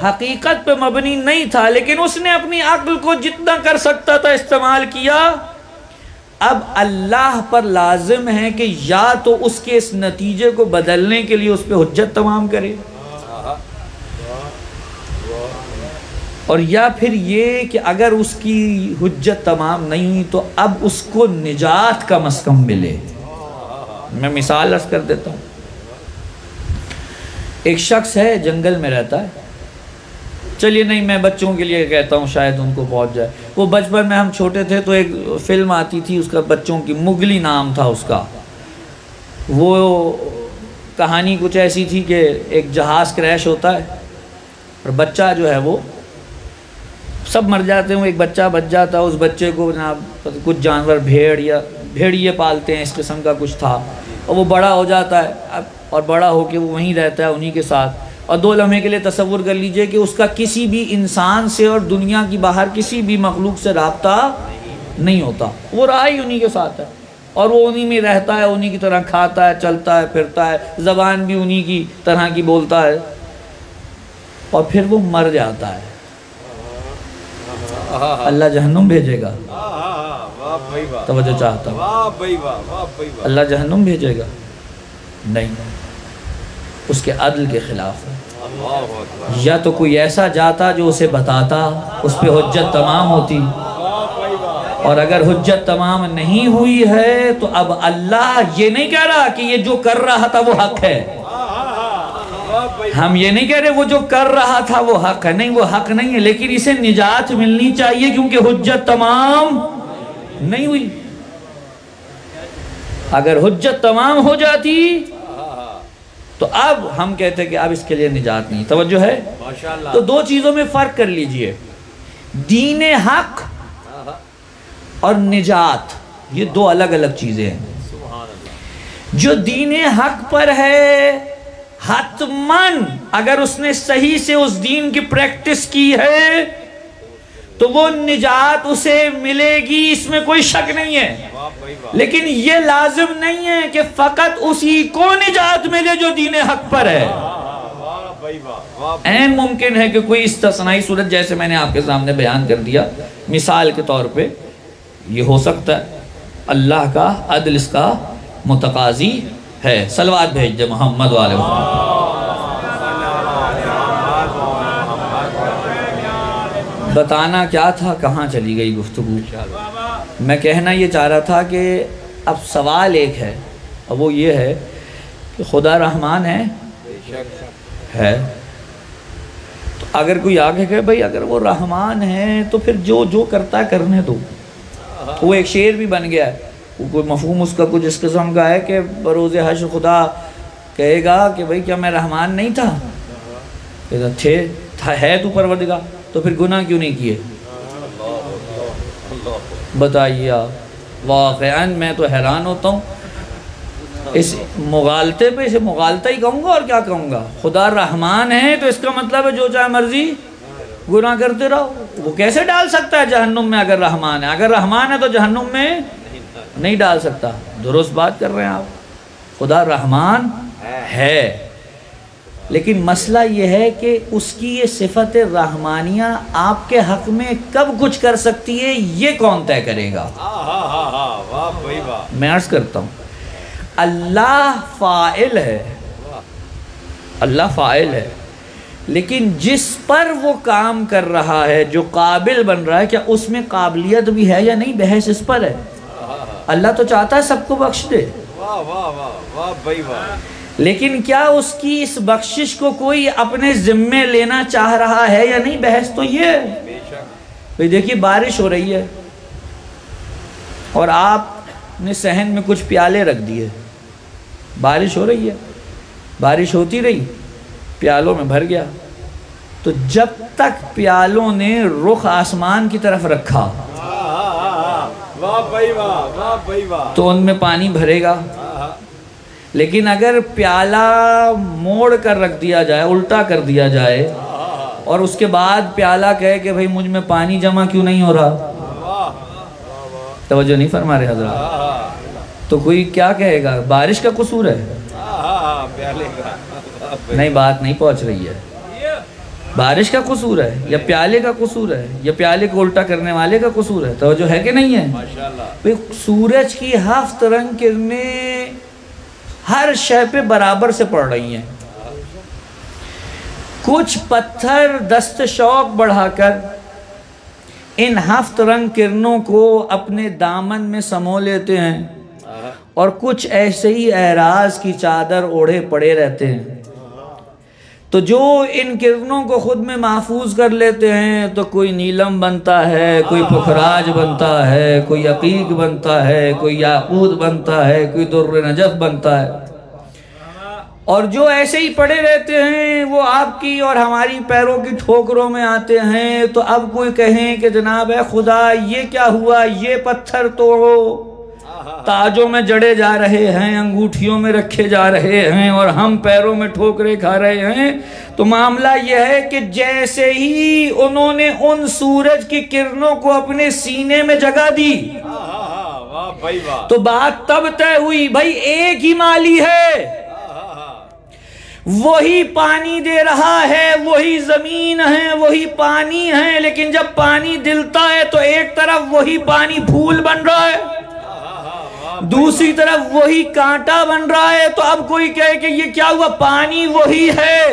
حقیقت پہ مبنی نہیں تھا لیکن اس نے اپنی عقل کو جتنا کر سکتا تھا استعمال کیا، اب اللہ پر لازم ہے کہ یا تو اس کے اس نتیجے کو بدلنے کے لیے اس پہ حجت تمام کرے، اور یا پھر یہ کہ اگر اس کی حجت تمام نہیں ہوئی تو اب اس کو نجات کم از کم ملے۔ میں مثال عرض کر دیتا ہوں، ایک شخص ہے جنگل میں رہتا ہے، چلیے نہیں میں بچوں کے لیے کہتا ہوں شاید ان کو پہنچ جائے، وہ بچپن میں ہم چھوٹے تھے تو ایک فلم آتی تھی اس کا بچوں کی، مغلی نام تھا اس کا، وہ کہانی کچھ ایسی تھی کہ ایک جہاز کریش ہوتا ہے اور بچہ جو ہے وہ سب مر جاتے ہیں، ایک بچہ بچ جاتا ہے، اس بچے کو جناب کچھ جانور بھیڑیے پالتے ہیں اس قسم کا کچھ تھا، اور وہ بڑا ہو جاتا ہے اور بڑا ہو کے وہ وہیں رہتا ہے انہی کے ساتھ، اور 2 لمحے کے لیے تصور کر لیجئے کہ اس کا کسی بھی انسان سے اور دنیا کی باہر کسی بھی مخلوق سے رابطہ نہیں ہوتا، وہ رہا ہی انہی کے ساتھ ہے اور وہ انہی میں رہتا ہے، انہی کی طرح کھاتا ہے، چلتا ہے، پھرتا ہے، زبان بھی انہی کی طرح کی بولتا ہے، اور پھر وہ مر جاتا ہے۔ اللہ جہنم بھیجے گا؟ توجہ چاہتا ہوں، اللہ جہنم بھیجے گا؟ نہیں، اس کے عدل کے خلاف ہے۔ یا تو کوئی ایسا جاتا جو اسے بتاتا، اس پہ حجت تمام ہوتی، اور اگر حجت تمام نہیں ہوئی ہے تو اب اللہ یہ نہیں کہہ رہا کہ یہ جو کر رہا تھا وہ حق ہے، ہم یہ نہیں کہہ رہے وہ جو کر رہا تھا وہ حق ہے، نہیں وہ حق نہیں ہے، لیکن اسے نجات ملنی چاہیے کیونکہ حجت تمام نہیں ہوئی۔ اگر حجت تمام ہو جاتی تو اب ہم کہتے کہ اب اس کے لیے نجات نہیں۔ توجہ ہے؟ تو 2 چیزوں میں فرق کر لیجئے، دین حق اور نجات، یہ 2 الگ الگ چیزیں ہیں۔ جو دین حق پر ہے حتماً اگر اس نے صحیح سے اس دین کی پریکٹس کی ہے تو وہ نجات اسے ملے گی، اس میں کوئی شک نہیں ہے، لیکن یہ لازم نہیں ہے کہ فقط اسی کو نجات ملے جو دین حق پر ہے۔ این ممکن ہے کہ کوئی استثنائی صورت جیسے میں نے آپ کے سامنے بیان کر دیا، مثال کے طور پہ یہ ہو سکتا ہے، اللہ کا عدل اس کا متقاضی ہے۔ صلوات بھیج دے محمد والے محمد۔ بتانا کیا تھا، کہاں چلی گئی گفتگو؟ میں کہنا یہ چاہ رہا تھا کہ اب سوال ایک ہے اور وہ یہ ہے کہ خدا رحمان ہے؟ ہے۔ تو اگر کوئی آگے کہ بھئی اگر وہ رحمان ہے تو پھر جو کرتا ہے کرنے دو، وہ ایک شعر بھی بن گیا ہے، وہ کوئی مفہوم اس کا کچھ اس قسم کا ہے کہ بروز حشر خدا کہے گا کہ بھئی کیا میں رحمان نہیں تھا؟ کہتا تھے، ہے تو پروردگار، تو پھر گناہ کیوں نہیں کیے؟ بتائیے آپ، واقعاً میں تو حیران ہوتا ہوں اس مغالطے پہ، اسے مغالطہ ہی کہوں گا اور کیا کہوں گا۔ خدا رحمان ہے تو اس کا مطلب ہے جو چاہے مرضی گناہ کرتے رہو۔ وہ کیسے ڈال سکتا ہے جہنم میں اگر رحمان ہے؟ اگر رحمان ہے تو جہنم میں نہیں ڈال سکتا۔ درست بات کر رہے ہیں آپ، خدا رحمان ہے، لیکن مسئلہ یہ ہے کہ اس کی یہ صفت رحمانیہ آپ کے حق میں کب کچھ کر سکتی ہے، یہ کون طے کرے گا؟ میں عرض کرتا ہوں، اللہ فاعل ہے، اللہ فاعل ہے، لیکن جس پر وہ کام کر رہا ہے، جو قابل بن رہا ہے، کیا اس میں قابلیت بھی ہے یا نہیں؟ بحث اس پر ہے۔ اللہ تو چاہتا ہے سب کو بخش دے، لیکن کیا اس کی اس بخشش کو کوئی اپنے ذمے لینا چاہ رہا ہے یا نہیں؟ بحث تو یہ ہے۔ بھئی دیکھیے بارش ہو رہی ہے اور آپ نے صحن میں کچھ پیالے رکھ دیے، بارش ہو رہی ہے، بارش ہوتی رہی، پیالوں میں بھر گیا، تو جب تک پیالوں نے رخ آسمان کی طرف رکھا تو ان میں پانی بھرے گا، لیکن اگر پیالہ موڑ کر رکھ دیا جائے، الٹا کر دیا جائے، اور اس کے بعد پیالہ کہے کہ بھئی مجھ میں پانی جمع کیوں نہیں ہو رہا، توجہ نہیں فرما رہے حضرات، تو کوئی کیا کہے گا؟ بارش کا قصور ہے؟ نہیں، بات نہیں پہنچ رہی ہے۔ بارش کا قصور ہے یا پیالے کا قصور ہے یا پیالے کو الٹا کرنے والے کا قصور ہے؟ توجہ ہے کہ نہیں ہے؟ سورج کی 7 رنگ کرنیں ہر شے پہ برابر سے پڑ رہی ہیں، کچھ پتھر دست شوق بڑھا کر ان 7 رنگ کرنوں کو اپنے دامن میں سمو لیتے ہیں، اور کچھ ایسے ہی اعراض کی چادر اوڑھے پڑے رہتے ہیں۔ تو جو ان کرنوں کو خود میں محفوظ کر لیتے ہیں تو کوئی نیلم بنتا ہے، کوئی پخراج بنتا ہے، کوئی عقیق بنتا ہے، کوئی یاقوت بنتا ہے، کوئی در نجف بنتا ہے، اور جو ایسے ہی پڑے رہتے ہیں وہ آپ کی اور ہماری پیروں کی ٹھوکروں میں آتے ہیں۔ تو اب کوئی کہیں کہ جناب اے خدا یہ کیا ہوا، یہ پتھر تو تاجوں میں جڑے جا رہے ہیں، انگوٹھیوں میں رکھے جا رہے ہیں، اور ہم پیروں میں ٹھوکرے کھا رہے ہیں۔ تو معاملہ یہ ہے کہ جیسے ہی انہوں نے ان سورج کی کرنوں کو اپنے سینے میں جگہ دی تو بات تب طے ہوئی، بھائی ایک ہی مالی ہے، وہی پانی دے رہا ہے، وہی زمین ہے، وہی پانی ہے، لیکن جب پانی دلتا ہے تو ایک طرف وہی پانی پھول بن رہا ہے، دوسری طرف وہی کانٹا بن رہا ہے۔ تو اب کوئی کہے کہ یہ کیا ہوا، پانی وہی ہے،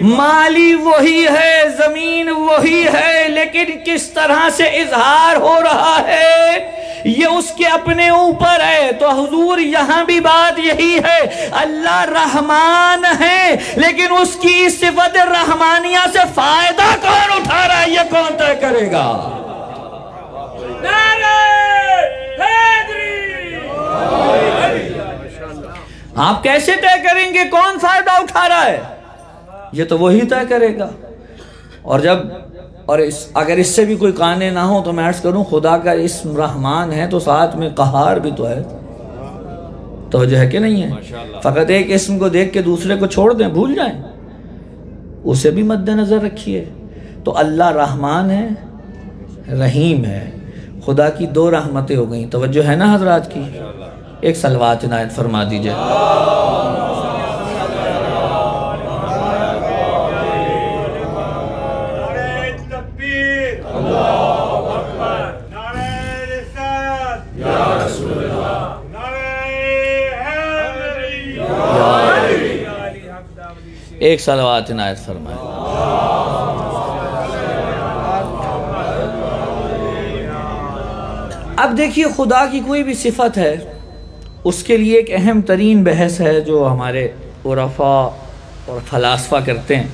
مالی وہی ہے، زمین وہی ہے، لیکن کس طرح سے اظہار ہو رہا ہے یہ اس کے اپنے اوپر ہے۔ تو حضور یہاں بھی بات یہی ہے، اللہ رحمان ہے، لیکن اس کی صفت رحمانیہ سے فائدہ کون اٹھا رہا ہے، یہ کون طے کرے گا؟ آپ کیسے طے کریں گے کون فائدہ اٹھا رہا ہے؟ یہ تو وہی طے کرے گا۔ اور اگر اس سے بھی کوئی قانع نہ ہو تو میں عرض کروں، خدا کا اسم رحمان ہے تو ساتھ میں قہار بھی تو ہے، توجہ ہے کہ نہیں ہے؟ فقط ایک اسم کو دیکھ کے دوسرے کو چھوڑ دیں، بھول جائیں، اسے بھی مد نظر رکھیے۔ تو اللہ رحمان ہے، رحیم ہے، خدا کی 2 رحمتیں ہو گئیں۔ توجہ ہے نا حضرات کی؟ ایک صلوات عنایت فرما دیجئے۔ ایک صلوات عنایت فرمائے۔ اب دیکھیے خدا کی کوئی بھی صفت ہے اس کے لیے ایک اہم ترین بحث ہے جو ہمارے عرفاء اور فلاسفہ کرتے ہیں.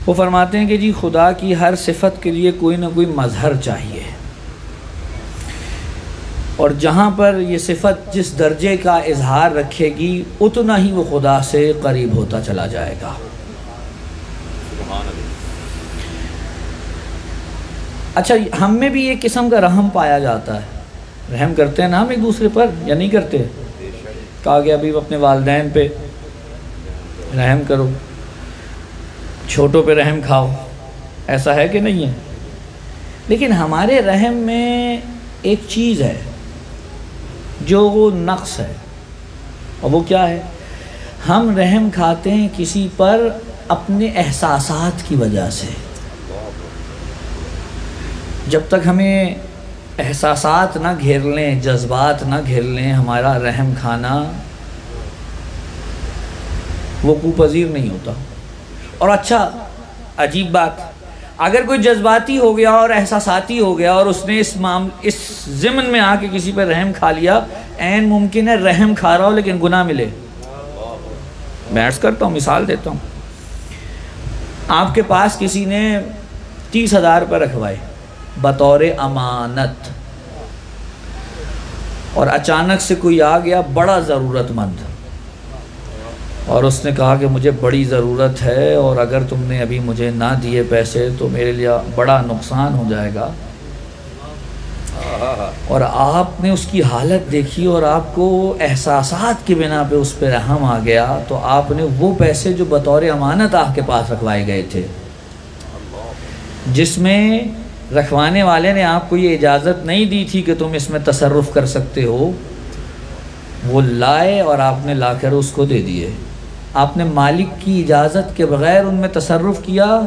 وہ فرماتے ہیں کہ جی خدا کی ہر صفت کے لیے کوئی نہ کوئی مظہر چاہیے، اور جہاں پر یہ صفت جس درجے کا اظہار رکھے گی اتنا ہی وہ خدا سے قریب ہوتا چلا جائے گا. اچھا، ہم میں بھی ایک قسم کا رحم پایا جاتا ہے. رحم کرتے ہیں نا ہم ایک دوسرے پر یا نہیں کرتے؟ کہا گیا ابھی اپنے والدین پہ رحم کرو، چھوٹوں پہ رحم کھاؤ، ایسا ہے کہ نہیں ہے؟ لیکن ہمارے رحم میں ایک چیز ہے جو وہ نقص ہے، اور وہ کیا ہے؟ ہم رحم کھاتے ہیں کسی پر اپنے احساسات کی وجہ سے. جب تک ہمیں احساسات نہ گھیر لیں، جذبات نہ گھیر لیں، ہمارا رحم کھانا وقوع پذیر نہیں ہوتا. اور اچھا عجیب بات، اگر کوئی جذباتی ہو گیا اور احساساتی ہو گیا اور اس نے اس ضمن میں آ کے کسی پہ رحم کھا لیا، عین ممکن ہے رحم کھا رہا ہو لیکن گناہ ملے. میں عرض کرتا ہوں، مثال دیتا ہوں. آپ کے پاس کسی نے 30,000 روپے رکھوائے بطور امانت، اور اچانک سے کوئی آ گیا بڑا ضرورت مند، اور اس نے کہا کہ مجھے بڑی ضرورت ہے اور اگر تم نے ابھی مجھے نہ دیے پیسے تو میرے لیے بڑا نقصان ہو جائے گا. اور آپ نے اس کی حالت دیکھی اور آپ کو احساسات کی بنا پہ اس پہ رحم آ گیا، تو آپ نے وہ پیسے جو بطور امانت آپ کے پاس رکھوائے گئے تھے، جس میں رکھوانے والے نے آپ کو یہ اجازت نہیں دی تھی کہ تم اس میں تصرف کر سکتے ہو، وہ لائے اور آپ نے لا کر اس کو دے دیے. آپ نے مالک کی اجازت کے بغیر ان میں تصرف کیا،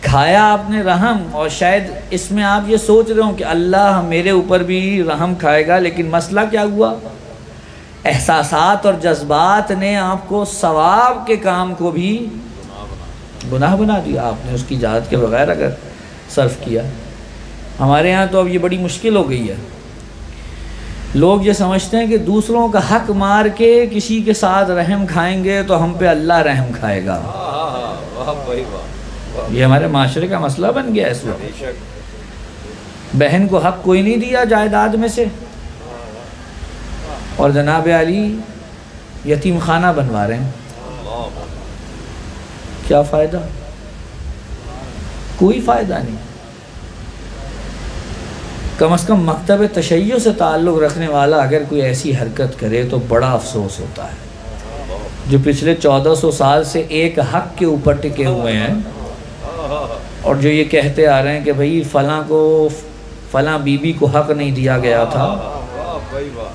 کھایا آپ نے رحم. اور شاید اس میں آپ یہ سوچ رہے ہوں کہ اللہ میرے اوپر بھی رحم کھائے گا، لیکن مسئلہ کیا ہوا؟ احساسات اور جذبات نے آپ کو ثواب کے کام کو بھی گناہ بنا دیا. آپ نے اس کی اجازت کے بغیر اگر صرف کیا. ہمارے ہاں تو اب یہ بڑی مشکل ہو گئی ہے. لوگ یہ سمجھتے ہیں کہ دوسروں کا حق مار کے کسی کے ساتھ رحم کھائیں گے تو ہم پہ اللہ رحم کھائے گا. یہ ہمارے معاشرے کا مسئلہ بن گیا اس وقت. بہن کو حق کوئی نہیں دیا جائیداد میں سے، اور جناب علی یتیم خانہ بنوا رہے ہیں. کیا فائدہ؟ کوئی فائدہ نہیں. کم از کم مکتب تشیع سے تعلق رکھنے والا اگر کوئی ایسی حرکت کرے تو بڑا افسوس ہوتا ہے. جو پچھلے 1400 سال سے ایک حق کے اوپر ٹکے ہوئے ہیں، اور جو یہ کہتے آ رہے ہیں کہ بھئی فلاں کو فلاں بی بی کو حق نہیں دیا گیا تھا،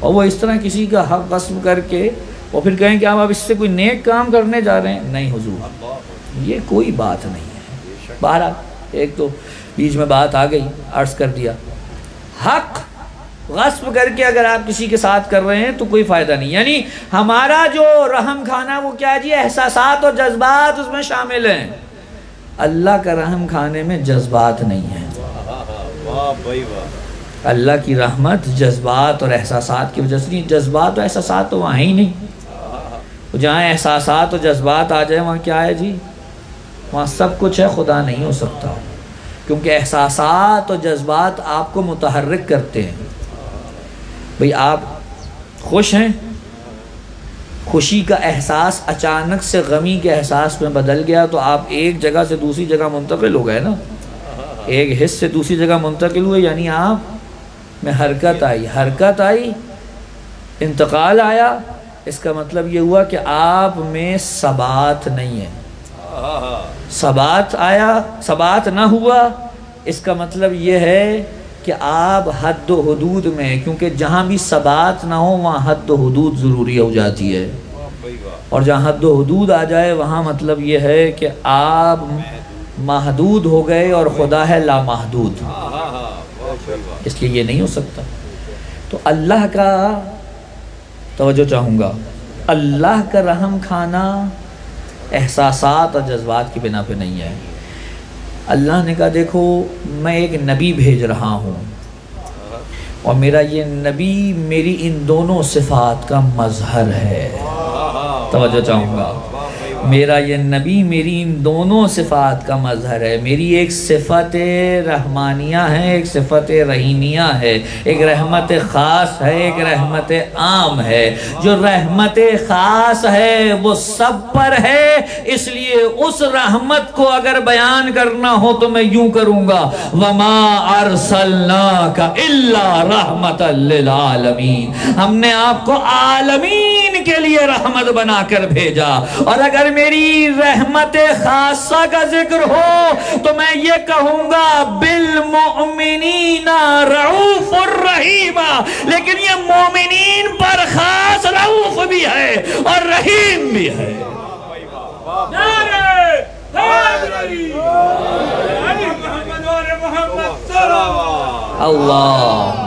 اور وہ اس طرح کسی کا حق غصب کر کے اور پھر کہیں کہ آپ اب اس سے کوئی نیک کام کرنے جا رہے ہیں. نہیں حضور، یہ کوئی بات نہیں ہے. بہرحال ایک تو بیچ میں بات آ گئی، عرض کر دیا. حق غصب کر کے اگر آپ کسی کے ساتھ کر رہے ہیں تو کوئی فائدہ نہیں. یعنی ہمارا جو رحم کھانا وہ کیا جی؟ احساسات اور جذبات اس میں شامل ہیں. اللہ کا رحم کھانے میں جذبات نہیں ہیں. اللہ کی رحمت جذبات اور احساسات کی وجہ سے نہیں. جذبات اور احساسات تو وہاں ہی نہیں. جہاں احساسات اور جذبات آ جائیں وہاں کیا ہے جی؟ وہاں سب کچھ ہے، خدا نہیں ہو سکتا. کیونکہ احساسات اور جذبات آپ کو متحرک کرتے ہیں. بھئی آپ خوش ہیں، خوشی کا احساس اچانک سے غمی کے احساس میں بدل گیا تو آپ ایک جگہ سے دوسری جگہ منتقل ہو گئے نا. ایک حص سے دوسری جگہ منتقل ہوئے، یعنی آپ میں حرکت آئی، انتقال آیا. اس کا مطلب یہ ہوا کہ آپ میں ثبات نہیں ہے. ثبات آیا، ثبات نہ ہوا، اس کا مطلب یہ ہے کہ آپ حد و حدود میں، کیونکہ جہاں بھی ثبات نہ ہو وہاں حد و حدود ضروری ہو جاتی ہے. اور جہاں حد و حدود آ جائے وہاں مطلب یہ ہے کہ آپ محدود ہو گئے اور خدا ہے لامحدود. اس لیے یہ نہیں ہو سکتا. تو اللہ کا توجہ چاہوں گا، اللہ کا رحم کھانا احساسات اور جذبات کی بنا پہ نہیں ہے. اللہ نے کہا دیکھو میں ایک نبی بھیج رہا ہوں، اور میرا یہ نبی میری ان دونوں صفات کا مظہر ہے۔ توجہ چاہوں گا، میرا یہ نبی میری ان دونوں صفات کا مظہر ہے۔ میری ایک صفت رحمانیہ ہے، ایک صفت رحیمیہ ہے، ایک رحمت خاص ہے، ایک رحمت عام ہے۔ جو رحمت خاص ہے وہ سب پر ہے، اس لیے اس رحمت کو اگر بیان کرنا ہو تو میں یوں کروں گا، وَمَا أَرْسَلْنَاكَ إِلَّا رَحْمَةً لِّلْعَالَمِينَ، ہم نے آپ کو عالمین کے لیے رحمت بنا کر بھیجا۔ اور اگر میری رحمت خاصہ کا ذکر ہو تو میں یہ کہوں گا بالمؤمنین رعوف الرحیم، لیکن یہ مومنین پر خاص رعوف بھی ہے اور رحیم بھی ہے۔ اللہ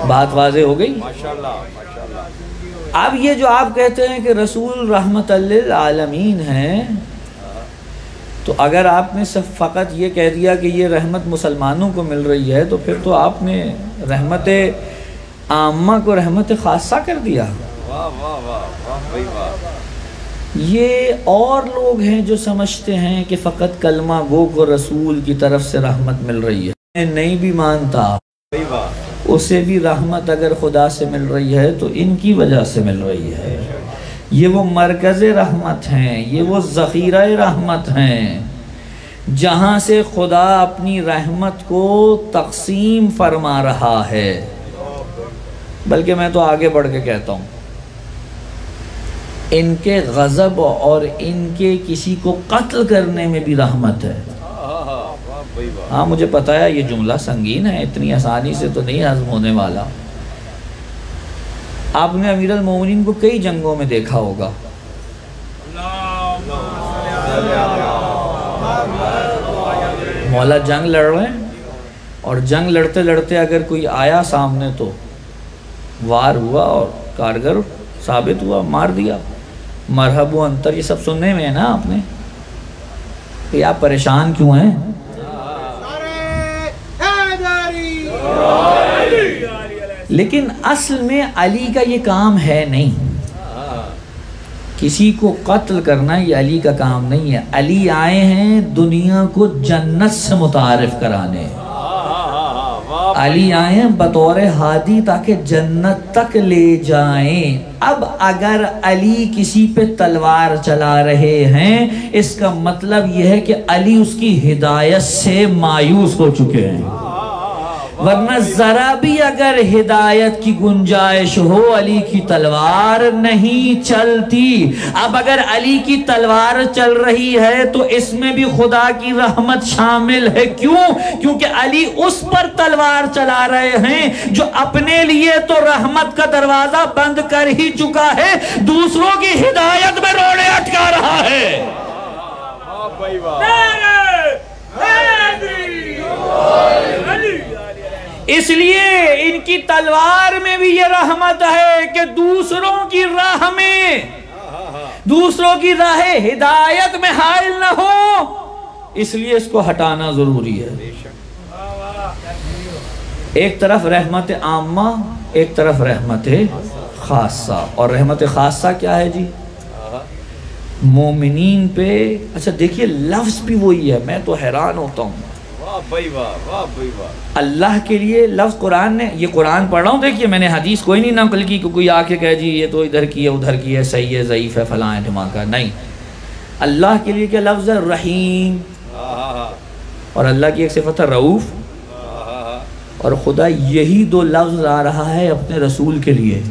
بات واضح ہو گئی؟ اب یہ جو آپ کہتے ہیں کہ رسول رحمت للعالمین ہیں، تو اگر آپ نے فقط یہ کہہ دیا کہ یہ رحمت مسلمانوں کو مل رہی ہے تو پھر تو آپ نے رحمت عامہ کو رحمت خاصہ کر دیا۔ یہ اور لوگ ہیں جو سمجھتے ہیں کہ فقط کلمہ گو کو رسول کی طرف سے رحمت مل رہی ہے۔ میں نہیں بھی مانتا، اسے بھی رحمت اگر خدا سے مل رہی ہے تو ان کی وجہ سے مل رہی ہے۔ یہ وہ مرکز رحمت ہیں، یہ وہ ذخیرہ رحمت ہیں جہاں سے خدا اپنی رحمت کو تقسیم فرما رہا ہے۔ بلکہ میں تو آگے بڑھ کے کہتا ہوں، ان کے غضب اور ان کے کسی کو قتل کرنے میں بھی رحمت ہے۔ ہاں مجھے پتہ ہے یہ جملہ سنگین ہے، اتنی آسانی سے تو نہیں ہضم ہونے والا۔ آپ نے امیر المومنین کو کئی جنگوں میں دیکھا ہوگا، مولا جنگ لڑ رہے ہیں اور جنگ لڑتے لڑتے اگر کوئی آیا سامنے تو وار ہوا اور کارگر ثابت ہوا، مار دیا۔ مرحب و انتر یہ سب سننے میں ہے نا آپ نے، کہ آپ پریشان کیوں ہیں؟ لیکن اصل میں علی کا یہ کام ہے نہیں، کسی کو قتل کرنا یہ علی کا کام نہیں ہے۔ علی آئے ہیں دنیا کو جنت سے متعارف کرانے، علی آئے ہیں بطور ہادی تاکہ جنت تک لے جائیں۔ اب اگر علی کسی پہ تلوار چلا رہے ہیں اس کا مطلب یہ ہے کہ علی اس کی ہدایت سے مایوس ہو چکے ہیں، ورنہ ذرا بھی اگر ہدایت کی گنجائش ہو علی کی تلوار نہیں چلتی۔ اب اگر علی کی تلوار چل رہی ہے تو اس میں بھی خدا کی رحمت شامل ہے۔ کیوں؟ کیونکہ علی اس پر تلوار چلا رہے ہیں جو اپنے لیے تو رحمت کا دروازہ بند کر ہی چکا ہے، دوسروں کی ہدایت میں روڑے اٹکا رہا ہے۔ اس لیے ان کی تلوار میں بھی یہ رحمت ہے کہ دوسروں کی راہ میں، دوسروں کی راہ ہدایت میں حائل نہ ہو، اس لیے اس کو ہٹانا ضروری ہے۔ ایک طرف رحمت عامہ، ایک طرف رحمت خاصہ۔ اور رحمت خاصہ کیا ہے جی؟ مومنین پہ۔ اچھا دیکھیے لفظ بھی وہی ہے، میں تو حیران ہوتا ہوں۔ اللہ کے لیے لفظ قرآن نے، یہ قرآن پڑھ رہا ہوں، دیکھیے میں نے حدیث کوئی نہیں نقل کی کہ کوئی آ کے کہے جی یہ تو ادھر کی ہے ادھر کی ہے، صحیح ہے ضعیف ہے فلاں ہے دھماکہ، نہیں۔ اللہ کے لیے کیا لفظ ہے؟ رحیم، اور اللہ کی ایک صفت ہے رعوف، اور خدا یہی دو لفظ آ رہا ہے اپنے رسول کے لیے،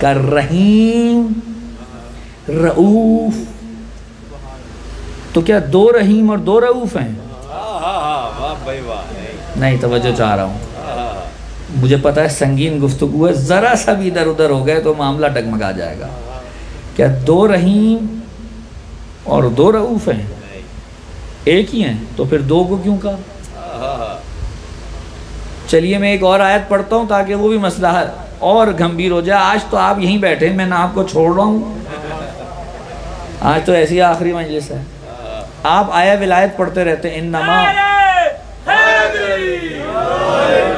کہ رحیم رعوف۔ تو کیا دو رحیم اور دو رعوف ہیں؟ نہیں، توجہ چاہ رہا ہوں، مجھے پتا ہے سنگین گفتگو ہے، ذرا سا بھی ادھر ادھر ہو گئے تو معاملہ ڈگمگا جائے گا۔ کیا دو رحیم اور دو رعوف ہیں؟ ایک ہی ہیں، تو پھر دو کو کیوں کہا؟ چلیے میں ایک اور آیت پڑھتا ہوں تاکہ وہ بھی مسئلہ اور گھمبیر ہو جائے۔ آج تو آپ یہیں بیٹھے، میں نہ آپ کو چھوڑ رہا ہوں، آج تو ایسی آخری مجلس ہے۔ آپ آیا ولایت پڑھتے رہتے، انما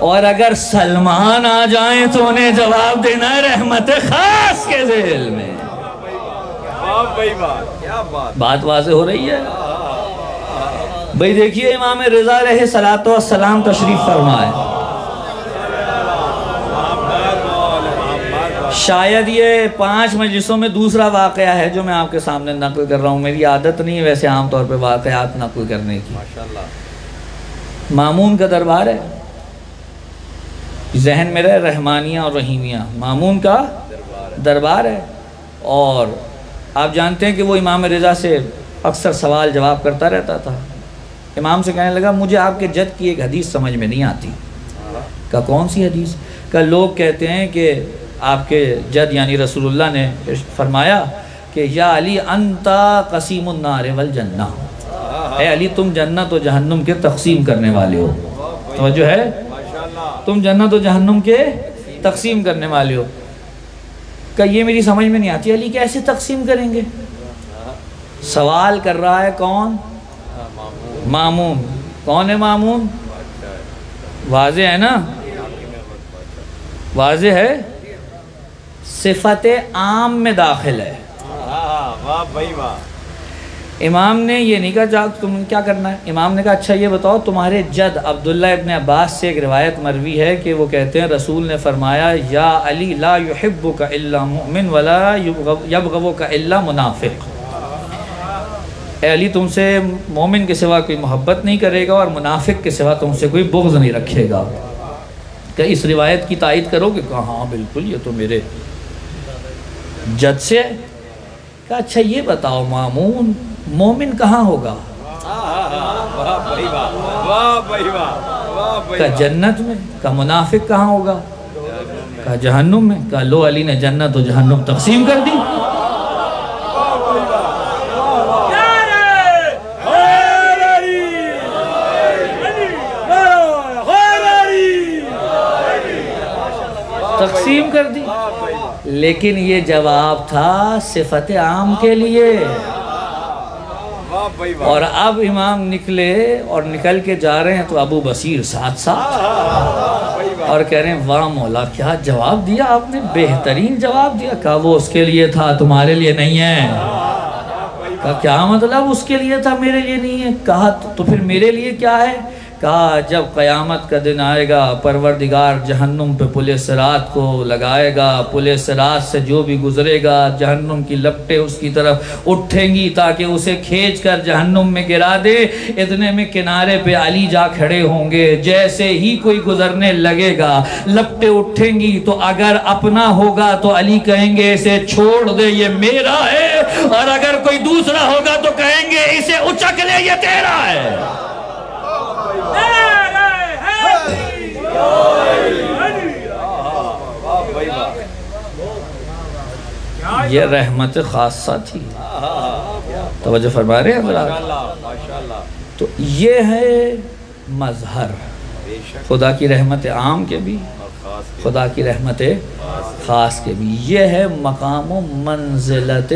اور اگر سلمان آ جائیں تو انہیں جواب دینا ہے رحمت خاص کے ذیل میں۔ واہ بھائی واہ، کیا بات واضح ہو رہی ہے؟ بھئی دیکھیے امام رضا علیہ السلام تشریف فرمائے، شاید یہ 5 مجلسوں میں دوسرا واقعہ ہے جو میں آپ کے سامنے نقل کر رہا ہوں۔ میری عادت نہیں ہے ویسے عام طور پہ واقعات نقل کرنے کی۔ مامون کا دربار ہے، ذہن میں رہے رحمانیہ اور رحیمیہ، مامون کا دربار ہے، اور آپ جانتے ہیں کہ وہ امام رضا سے اکثر سوال جواب کرتا رہتا تھا۔ امام سے کہنے لگا مجھے آپ کے جد کی ایک حدیث سمجھ میں نہیں آتی۔ کہا کون سی حدیث؟ کہ لوگ کہتے ہیں کہ آپ کے جد یعنی رسول اللہ نے فرمایا کہ یا علی انتا قسیم النار والجنہ، اے علی تم جنت و جہنم کے تقسیم کرنے والے ہو۔ توجہ ہے، تم جنت و جہنم کے تقسیم کرنے والے ہو۔ کہ یہ میری سمجھ میں نہیں آتی، علی کیسے تقسیم کریں گے؟ سوال کر رہا ہے کون؟ مامون۔ کون ہے مامون؟ واضح ہے نا، واضح ہے، صفت عام میں داخل ہے۔ واہ بھائی واہ۔ امام نے یہ نہیں کہا تم کیا کرنا ہے، امام نے کہا اچھا یہ بتاؤ تمہارے جد عبداللہ ابن عباس سے ایک روایت مروی ہے کہ وہ کہتے ہیں رسول نے فرمایا یا علی لا یحبک الا مؤمن ولا یبغضک الا منافق، اے علی تم سے مومن کے سوا کوئی محبت نہیں کرے گا اور منافق کے سوا تم سے کوئی بغض نہیں رکھے گا۔ کہ اس روایت کی تائید کرو گے؟ کہا ہاں بالکل، یہ تو میرے جد سے ہے۔ کہا اچھا یہ بتاؤ مامون مومن کہاں ہوگا؟ کہا جنت میں۔ کہا منافق کہاں ہوگا؟ کہا جہنم میں۔ کہا لو علی نے جنت و جہنم تقسیم کر دی۔ تقسیم کر دی، لیکن یہ جواب تھا صفت عام کے لیے۔ اور اب امام نکلے اور نکل کے جا رہے ہیں تو ابو بصیر ساتھ ساتھ اور کہہ رہے ہیں واہ مولا کیا جواب دیا آپ نے، بہترین جواب دیا۔ کہا وہ اس کے لیے تھا تمہارے لیے نہیں ہے۔ کہا کیا مطلب اس کے لیے تھا میرے لیے نہیں ہے؟ کہا تو پھر میرے لیے کیا ہے؟ کہا جب قیامت کا دن آئے گا پروردگار جہنم پہ پل صراط کو لگائے گا، پل صراط سے جو بھی گزرے گا جہنم کی لپٹیں اس کی طرف اٹھیں گی تاکہ اسے کھینچ کر جہنم میں گرا دے۔ اتنے میں کنارے پہ علی جا کھڑے ہوں گے، جیسے ہی کوئی گزرنے لگے گا لپٹیں اٹھیں گی تو اگر اپنا ہوگا تو علی کہیں گے اسے چھوڑ دے یہ میرا ہے، اور اگر کوئی دوسرا ہوگا تو کہیں گے اسے اچک لے یہ تیرا ہے۔ یہ رحمت خاصہ تھی، توجہ فرما رہے ہیں حضرات؟ تو یہ ہے مظہر خدا کی رحمت عام کے بھی، خدا کی رحمت خاص کے بھی۔ یہ ہے مقام و منزلت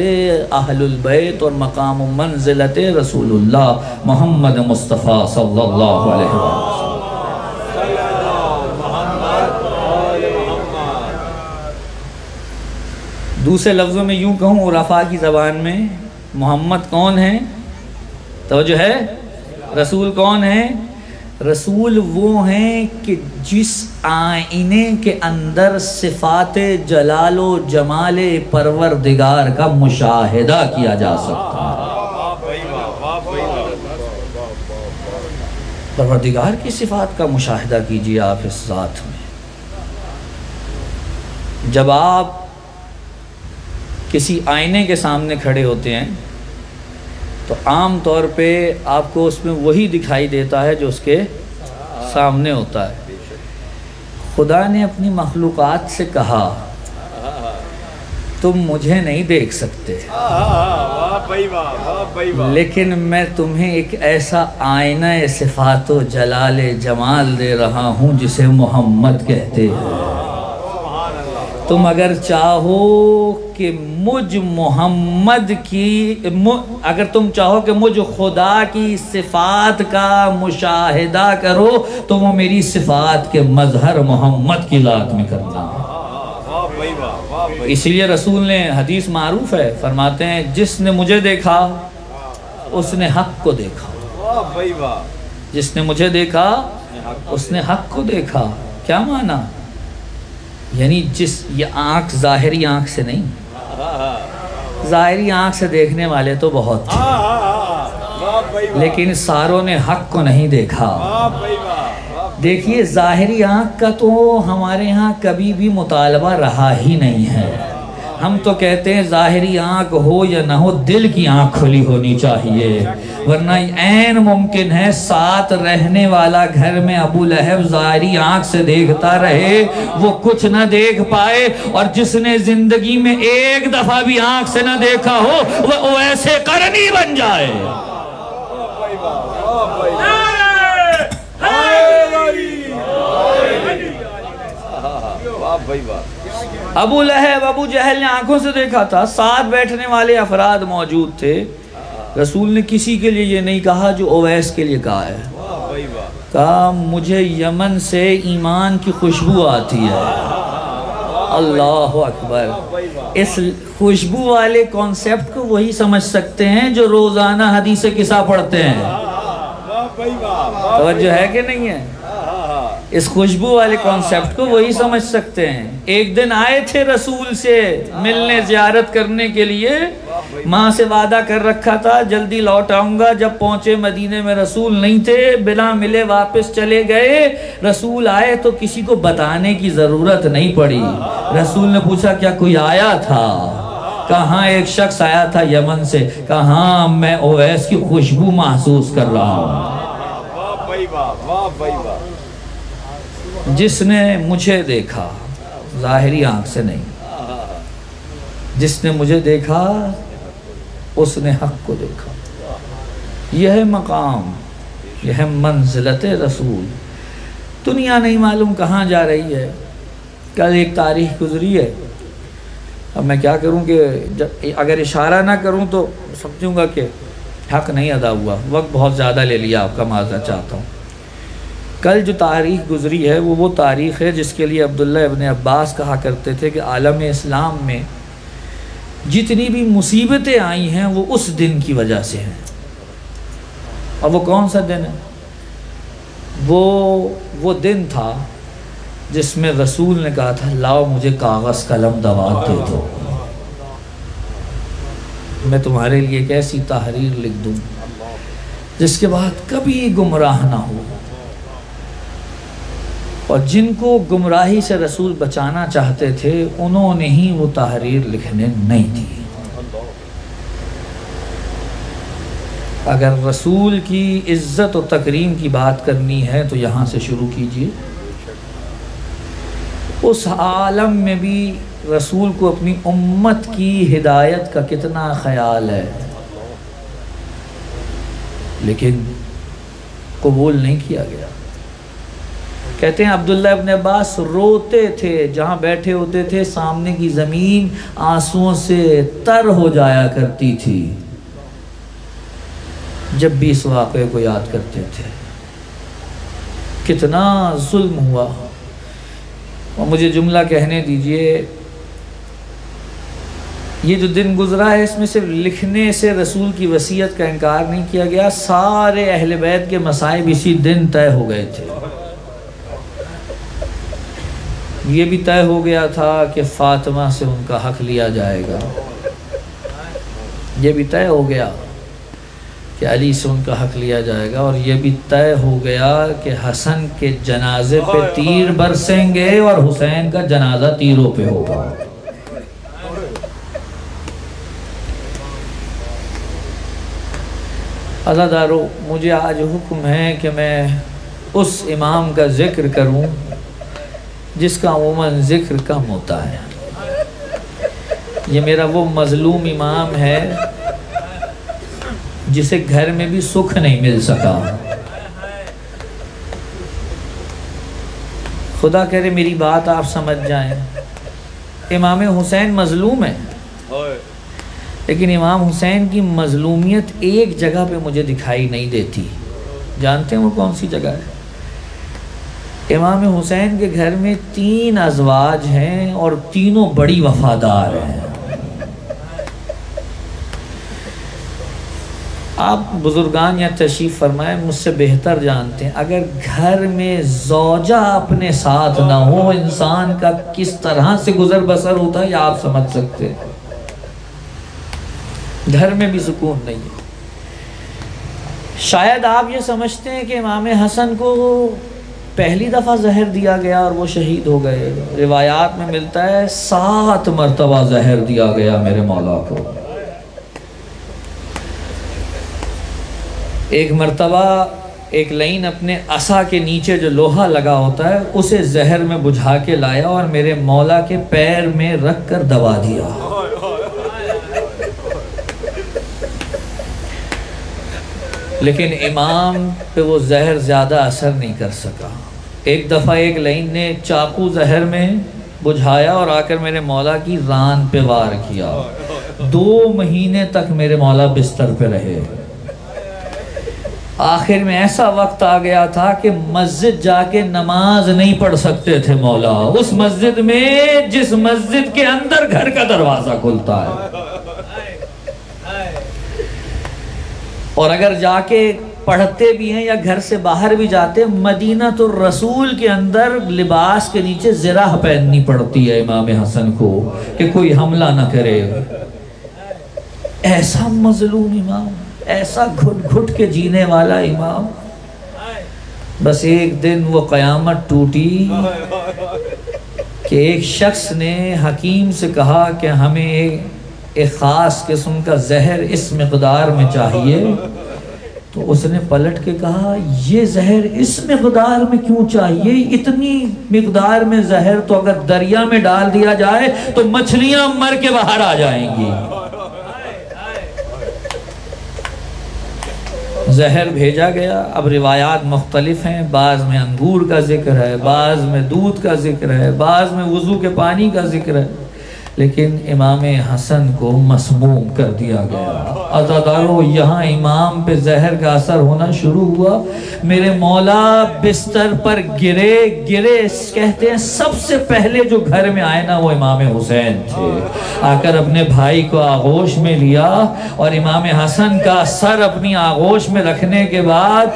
اہل البیت اور مقام و منزلت رسول اللہ محمد مصطفیٰ صلی اللہ علیہ وسلم۔ دوسرے لفظوں میں یوں کہوں عرفاء کی زبان میں محمد کون ہے؟ توجہ ہے، رسول کون ہے؟ رسول وہ ہیں کہ جس آئینے کے اندر صفات جلال و جمال پروردگار کا مشاہدہ کیا جا سکتا ہے۔ پروردگار کی صفات کا مشاہدہ کیجئے آپ اس ذات میں۔ جب آپ کسی آئینے کے سامنے کھڑے ہوتے ہیں تو عام طور پہ آپ کو اس میں وہی دکھائی دیتا ہے جو اس کے سامنے ہوتا ہے۔ خدا نے اپنی مخلوقات سے کہا تم مجھے نہیں دیکھ سکتے، لیکن میں تمہیں ایک ایسا آئینہ صفات و جلال جمال دے رہا ہوں جسے محمد کہتے ہیں۔ تم اگر چاہو کہ مجھ محمد کی اگر تم چاہو کہ مجھ خدا کی صفات کا مشاہدہ کرو تو وہ میری صفات کے مظہر محمد کی ذات میں کرنا۔ اس لیے رسول نے حدیث معروف ہے، فرماتے ہیں جس نے مجھے دیکھا اس نے حق کو دیکھا، جس نے مجھے دیکھا اس نے حق کو دیکھا۔ کیا معنی؟ یعنی یہ آنکھ ظاہری آنکھ سے نہیں، ظاہری آنکھ سے دیکھنے والے تو بہت تھے لیکن ساروں نے حق کو نہیں دیکھا۔ دیکھیے ظاہری آنکھ کا تو ہمارے ہاں کبھی بھی مطالبہ رہا ہی نہیں ہے، ہم تو کہتے ہیں ظاہری آنکھ ہو یا نہ ہو دل کی آنکھ کھلی ہونی چاہیے، ورنہ عین ممکن ہے ساتھ رہنے والا گھر میں ابو لہب ظاہری آنکھ سے دیکھتا رہے وہ کچھ نہ دیکھ پائے، اور جس نے زندگی میں ایک دفعہ بھی آنکھ سے نہ دیکھا ہو وہ ایسے قرنی بن جائے۔ ابو لہب ابو جہل نے آنکھوں سے دیکھا تھا، ساتھ بیٹھنے والے افراد موجود تھے، رسول نے کسی کے لیے یہ نہیں کہا جو اویس کے لیے کہا ہے، کہا مجھے یمن سے ایمان کی خوشبو آتی ہے۔ اللہ اکبر۔ اس خوشبو والے کانسیپٹ کو وہی سمجھ سکتے ہیں جو روزانہ حدیث قصہ پڑھتے ہیں، توجہ ہے کہ نہیں ہے؟ اس خوشبو والے کانسیپٹ کو وہی سمجھ سکتے ہیں۔ ایک دن آئے تھے رسول سے ملنے زیارت کرنے کے لیے، ماں سے وعدہ کر رکھا تھا جلدی لوٹ آؤں گا، جب پہنچے مدینے میں رسول نہیں تھے، بلا ملے واپس چلے گئے۔ رسول آئے تو کسی کو بتانے کی ضرورت نہیں پڑی، رسول نے پوچھا کیا کوئی آیا تھا؟ کہاں ایک شخص آیا تھا یمن سے، کہاں میں اویس کی خوشبو محسوس کر رہا ہوں۔ جس نے مجھے دیکھا ظاہری آنکھ سے نہیں، جس نے مجھے دیکھا اس نے حق کو دیکھا۔ یہ ہے مقام، یہ ہے منزلت رسول۔ دنیا نہیں معلوم کہاں جا رہی ہے۔ کل ایک تاریخ گزری ہے، اب میں کیا کروں کہ اگر اشارہ نہ کروں تو سمجھوں گا کہ حق نہیں ادا ہوا، وقت بہت زیادہ لے لیا آپ کا، معذرت چاہتا ہوں۔ کل جو تاریخ گزری ہے وہ تاریخ ہے جس کے لیے عبداللہ ابن عباس کہا کرتے تھے کہ عالم اسلام میں جتنی بھی مصیبتیں آئی ہیں وہ اس دن کی وجہ سے ہیں۔ اور وہ کون سا دن ہے؟ وہ دن تھا جس میں رسول نے کہا تھا لاؤ مجھے کاغذ قلم دوات دے دو، میں تمہارے لیے ایک ایسی تحریر لکھ دوں جس کے بعد کبھی گمراہ نہ ہو۔ اور جن کو گمراہی سے رسول بچانا چاہتے تھے انہوں نے ہی وہ تحریر لکھنے نہیں دی۔ اگر رسول کی عزت و تکریم کی بات کرنی ہے تو یہاں سے شروع کیجئے۔ اس عالم میں بھی رسول کو اپنی امت کی ہدایت کا کتنا خیال ہے، لیکن قبول نہیں کیا گیا۔ کہتے ہیں عبداللہ ابن عباس روتے تھے، جہاں بیٹھے ہوتے تھے سامنے کی زمین آنسوؤں سے تر ہو جایا کرتی تھی جب بھی اس واقعے کو یاد کرتے تھے۔ کتنا ظلم ہوا۔ اور مجھے جملہ کہنے دیجئے، یہ جو دن گزرا ہے اس میں صرف لکھنے سے رسول کی وصیت کا انکار نہیں کیا گیا، سارے اہل بیت کے مصائب اسی دن طے ہو گئے تھے۔ یہ بھی طے ہو گیا تھا کہ فاطمہ سے ان کا حق لیا جائے گا، یہ بھی طے ہو گیا کہ علی سے ان کا حق لیا جائے گا، اور یہ بھی طے ہو گیا کہ حسن کے جنازے پہ تیر برسیں گے اور حسین کا جنازہ تیروں پہ ہوگا۔ عزادارو، مجھے آج حکم ہے کہ میں اس امام کا ذکر کروں جس کا عموماً ذکر کم ہوتا ہے۔ یہ میرا وہ مظلوم امام ہے جسے گھر میں بھی سکھ نہیں مل سکا۔ خدا کرے میری بات آپ سمجھ جائیں۔ امام حسین مظلوم ہے، لیکن امام حسین کی مظلومیت ایک جگہ پہ مجھے دکھائی نہیں دیتی. جانتے ہیں وہ کون سی جگہ ہے؟ امام حسین کے گھر میں 3 ازواج ہیں اور تینوں بڑی وفادار ہیں. آپ بزرگان یا تشریف فرمائیں، مجھ سے بہتر جانتے ہیں اگر گھر میں زوجہ اپنے ساتھ نہ ہو انسان کا کس طرح سے گزر بسر ہوتا ہے، یا آپ سمجھ سکتے ہیں. گھر میں بھی سکون نہیں ہے. شاید آپ یہ سمجھتے ہیں کہ امام حسن کو پہلی دفعہ زہر دیا گیا اور وہ شہید ہو گئے. روایات میں ملتا ہے 7 مرتبہ زہر دیا گیا میرے مولا کو. ایک مرتبہ ایک لائن اپنے عصا کے نیچے جو لوہا لگا ہوتا ہے اسے زہر میں بجھا کے لایا اور میرے مولا کے پیر میں رکھ کر دبا دیا. لیکن امام پہ وہ زہر زیادہ اثر نہیں کر سکا. ایک دفعہ ایک لائن نے چاقو زہر میں بجھایا اور آ کر میرے مولا کی ران پہ وار کیا. 2 مہینے تک میرے مولا بستر پہ رہے. آخر میں ایسا وقت آ گیا تھا کہ مسجد جا کے نماز نہیں پڑھ سکتے تھے مولا. اس مسجد میں جس مسجد کے اندر گھر کا دروازہ کھلتا ہے، اور اگر جا کے پڑھتے بھی ہیں یا گھر سے باہر بھی جاتے، مدینہ الرسول کے اندر لباس کے نیچے زرہ پہننی پڑتی ہے امام حسن کو کہ کوئی حملہ نہ کرے. ایسا مظلوم امام، ایسا گھٹ گھٹ کے جینے والا امام. بس ایک دن وہ قیامت ٹوٹی کہ ایک شخص نے حکیم سے کہا کہ ہمیں ایک خاص قسم کا زہر اس مقدار میں چاہیے. تو اس نے پلٹ کے کہا یہ زہر اس مقدار میں کیوں چاہیے؟ اتنی مقدار میں زہر تو اگر دریا میں ڈال دیا جائے تو مچھلیاں مر کے باہر آ جائیں گی. زہر بھیجا گیا. اب روایات مختلف ہیں، بعض میں انگور کا ذکر ہے، بعض میں دودھ کا ذکر ہے، بعض میں وضو کے پانی کا ذکر ہے، لیکن امام حسن کو مسموم کر دیا گیا. عزادارو یہاں امام پہ زہر کا اثر ہونا شروع ہوا. میرے مولا بستر پر گرے. کہتے ہیں سب سے پہلے جو گھر میں آئے نا وہ امام حسین تھے. آ کر اپنے بھائی کو آغوش میں لیا اور امام حسن کا سر اپنی آغوش میں رکھنے کے بعد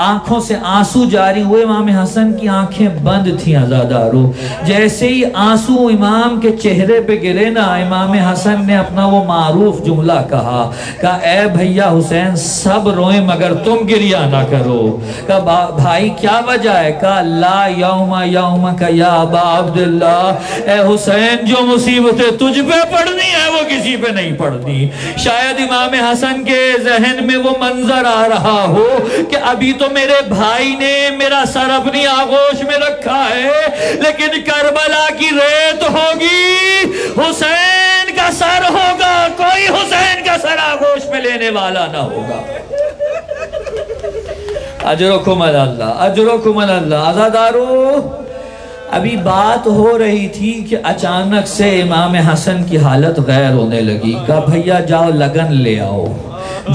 آنکھوں سے آنسو جاری ہوئے. امام حسن کی آنکھیں بند تھیں عزادارو. جیسے ہی آنسو امام کے چہرے پہ گرے نا، امام حسن نے اپنا وہ معروف جملہ کہا اے بھیا حسین سب روئیں مگر تم گریہ نہ کرو. کہا بھائی کیا وجہ ہے؟ کہا لا یوم کا یا ابا عبداللہ، اے حسین جو مصیبتیں تجھ پہ پڑھنی ہے وہ کسی پہ نہیں پڑھنی. شاید امام حسن کے ذہن میں وہ منظر آ رہا ہو کہ ابھی تو میرے بھائی نے میرا سر اپنی آغوش میں رکھا ہے، لیکن کربلا کی ریت ہوگی، حسین کا سر ہوگا، کوئی حسین کا سر آغوش میں لینے والا نہ ہوگا. اجرکم اللہ، اجرکم اللہ. عزادارو ابھی بات ہو رہی تھی کہ اچانک سے امام حسن کی حالت غیر ہونے لگی. کہا بھیا جاؤ لگن لے آؤ،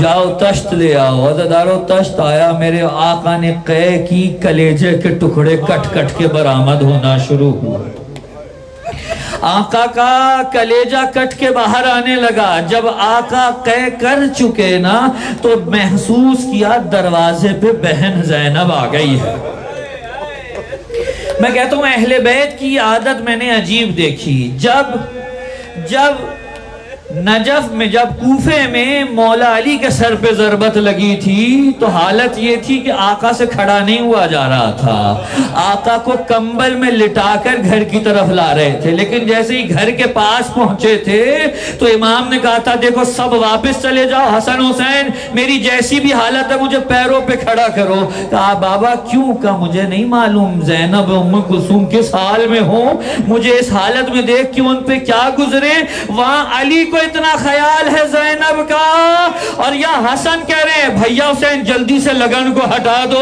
جاؤ تشت لے آؤ. عزادارو تشت آیا. میرے آقا نے قے کی کلیجے کے ٹکڑے کٹ کٹ کے برآمد ہونا شروع ہوئے. آقا کا کلیجہ کٹ کے باہر آنے لگا. جب آقا قے کر چکے نا تو محسوس کیا دروازے پہ بہن زینب آ گئی ہے. میں کہتا ہوں اہل بیت کی عادت میں نے عجیب دیکھی. جب نجف میں، جب کوفے میں مولا علی کے سر پہ ضربت لگی تھی تو حالت یہ تھی کہ آقا سے کھڑا نہیں ہوا جا رہا تھا. آقا کو کمبل میں لٹا کر گھر کی طرف لا رہے تھے، لیکن جیسے ہی گھر کے پاس پہنچے تھے تو امام نے کہا تھا دیکھو سب واپس چلے جاؤ، حسن حسین میری جیسی بھی حالت ہے مجھے پیروں پہ کھڑا کرو. کہا بابا کیوں؟ کہا مجھے نہیں معلوم زینب ام کلثوم کس حال میں ہوں، مجھے اس حالت میں دیکھ کہ ان پہ کیا گزرے. وہاں علی کو اتنا خیال ہے زینب کا، اور یا حسن کہہ رہے ہیں بھیا حسین جلدی سے لگن کو ہٹا دو،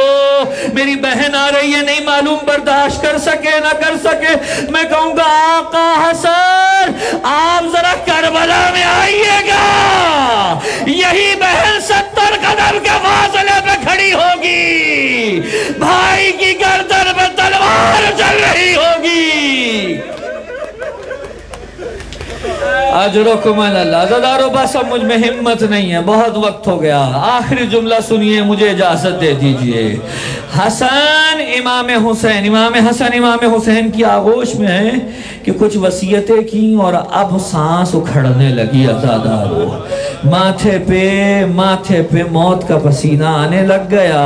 میری بہن آ رہی ہے، نہیں معلوم برداشت کر سکے نہ کر سکے. میں کہوں گا آقا حسن آپ ذرا کربلا میں آئیے گا، یہی بہن 70 قدم کے فاصلے پہ کھڑی ہوگی، بھائی کی گردن پہ تلوار چل رہی ہوگی۔ اجرکم اللہ۔ عزادارو بس اب مجھ میں ہمت نہیں ہے، بہت وقت ہو گیا، آخری جملہ سنیے، مجھے اجازت دے دیجئے۔ حسن امام حسین، امام حسن امام حسین کی آغوش میں ہے کہ کچھ وصیتیں کی اور اب سانس اکھڑنے لگی عزادارو، ماتھے پہ موت کا پسینہ آنے لگ گیا۔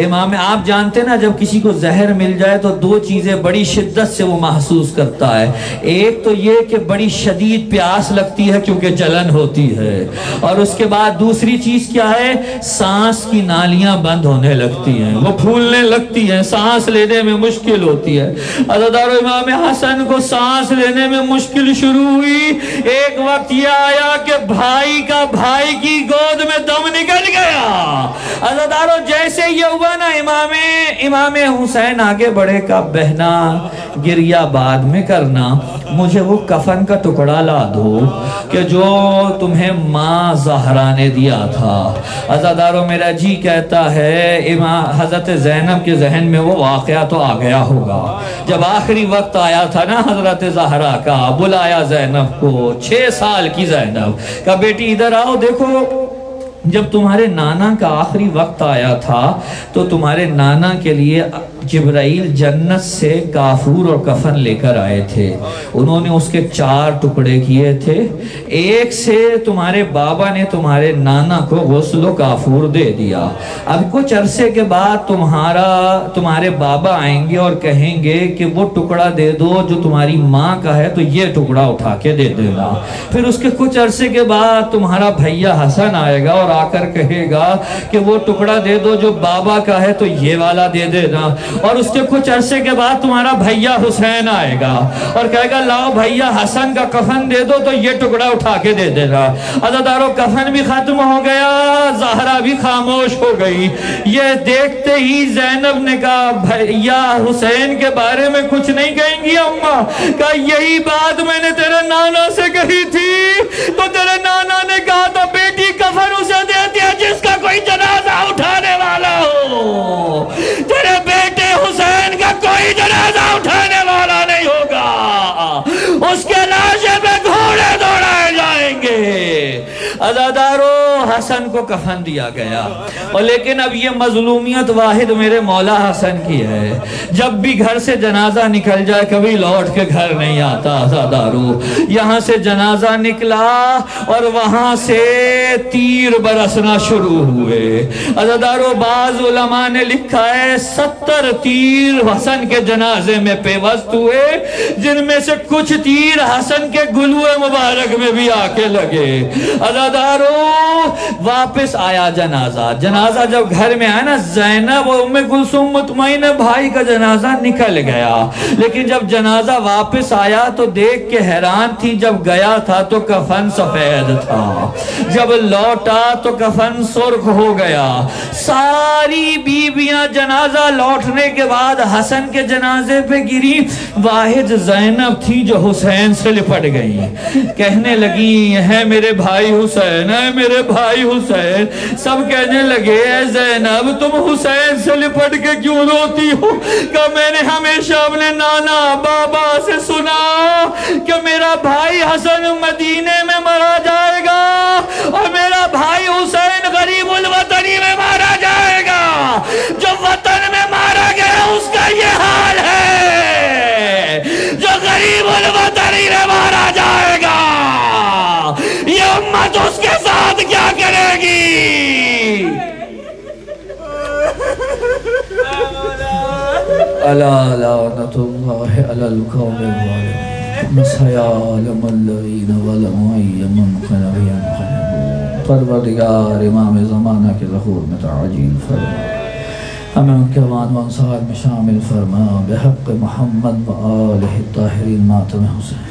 امام، آپ جانتے نا جب کسی کو زہر مل جائے تو دو چیزیں بڑی شدت سے وہ محسوس کرتا ہے، ایک تو یہ کہ بڑی شدید پیاس لگتی ہے کیونکہ جلن ہوتی ہے، اور اس کے بعد دوسری چیز کیا ہے، سانس کی نالیاں بند ہونے لگتی ہیں، وہ پھولنے لگتی ہیں، سانس لینے میں مشکل ہوتی ہے۔ عزادارو امام حسن کو سانس لینے میں مشکل شروع ہوئی، ایک وقت یہ آیا کہ بھائی کی گود میں دم نکل گیا۔ عزادارو جیسے یہ ہوا نا، امام حسین آگے بڑھے کا بہنا گریہ بعد میں کرنا، مجھے وہ کفن کا ٹکڑا لا دو کہ جو تمہیں ماں زہرا نے دیا تھا۔ عزادارو میرا جی کہتا ہے حضرت زینب کے ذہن میں وہ واقعہ تو آ گیا ہوگا، جب آخری وقت آیا تھا نا حضرت زہرا کا، بلایا زینب کو، 6 سال کی زینب کا، بیٹی ادھر آؤ، دیکھو جب تمہارے نانا کا آخری وقت آیا تھا تو تمہارے نانا کے لیے جبرائیل جنت سے کافور اور کفن لے کر آئے تھے، انہوں نے اس کے 4 ٹکڑے کیے تھے، ایک سے تمہارے بابا نے تمہارے نانا کو غسل و کافور دے دیا۔ اب کچھ عرصے کے بعد تمہارے بابا آئیں گے اور کہیں گے کہ وہ ٹکڑا دے دو جو تمہاری ماں کا ہے تو یہ ٹکڑا اٹھا کے دے دینا۔ پھر اس کے کچھ عرصے کے بعد تمہارا بھیا حسن آئے گا اور آ کر کہے گا کہ وہ ٹکڑا دے دو جو بابا کا ہے تو یہ والا دے دینا، اور اس کے کچھ عرصے کے بعد تمہارا بھیا حسین آئے گا اور کہے گا لاؤ بھیا حسن کا کفن دے دو تو یہ ٹکڑا اٹھا کے دے دینا۔ عزادارو کفن بھی ختم ہو گیا، زہرا بھی خاموش ہو گئی۔ یہ دیکھتے ہی زینب نے کہا بھیا حسین کے بارے میں کچھ نہیں کہیں گی اماں؟ کہا یہی بات میں نے تیرے نانا سے کہی تھی، تو تیرے نانا نے کہا تھا بیٹی کفن اسے دے دیا جس کا کوئی جنازہ اٹھانے والا ہو، تیرے بیٹے حسین کا کوئی جنازہ اٹھانے والا نہیں ہوگا، اس کے لاشے پہ گھوڑے دوڑائے جائیں گے۔ عزادارو حسن کو کفن دیا گیا، اور لیکن اب یہ مظلومیت واحد میرے مولا حسن کی ہے، جب بھی گھر سے جنازہ نکل جائے کبھی لوٹ کے گھر نہیں آتا۔ عزادارو یہاں سے جنازہ نکلا اور وہاں سے تیر برسنا شروع ہوئے۔ عزادارو بعض علماء نے لکھا ہے 70 تیر حسن کے جنازے میں پیوست ہوئے، جن میں سے کچھ تیر حسن کے گلوے مبارک میں بھی آ کے لگے۔ عزادارو واپس آیا جنازہ جب گھر میں آیا نا، زینب اور ام کلثوم مطمئن بھائی کا جنازہ نکل گیا، لیکن جب جنازہ واپس آیا تو دیکھ کے حیران تھی، جب گیا تھا تو کفن سفید تھا، جب لوٹا تو کفن سرخ ہو گیا۔ ساری بیویاں جنازہ لوٹنے کے بعد حسن کے جنازے پہ گری، واحد زینب تھی جو حسین سے لپٹ گئی، کہنے لگی ہے میرے بھائی حسین، ہے میرے بھائی حسین۔ سب کہنے لگے اے زینب تم حسین سے لپٹ کے کیوں روتی ہو؟ کہ میں نے ہمیشہ اپنے نانا بابا سے سنا کہ میرا بھائی حسن مدینے میں مارا جائے گا اور میرا بھائی حسین غریب الوطنی میں مارا جائے گا، جو وطن میں مارا گیا اس کا یہ حال ہے، جو غریب الوطنی میں مارا جائے گا یہ امت اس کے ساتھ کیا کرے گی؟ الا لعنت اللہ علی القوم الظالمین، سیعلم الذین ظلموا ای منقلب ینقلبون۔ پروردگار امام زمانہ کے ظہور میں تعجیل فرما، ہمیں ان کے وان و انصار میں شامل فرما، بحق محمد و آلہ الطاہرین ماتم حسین۔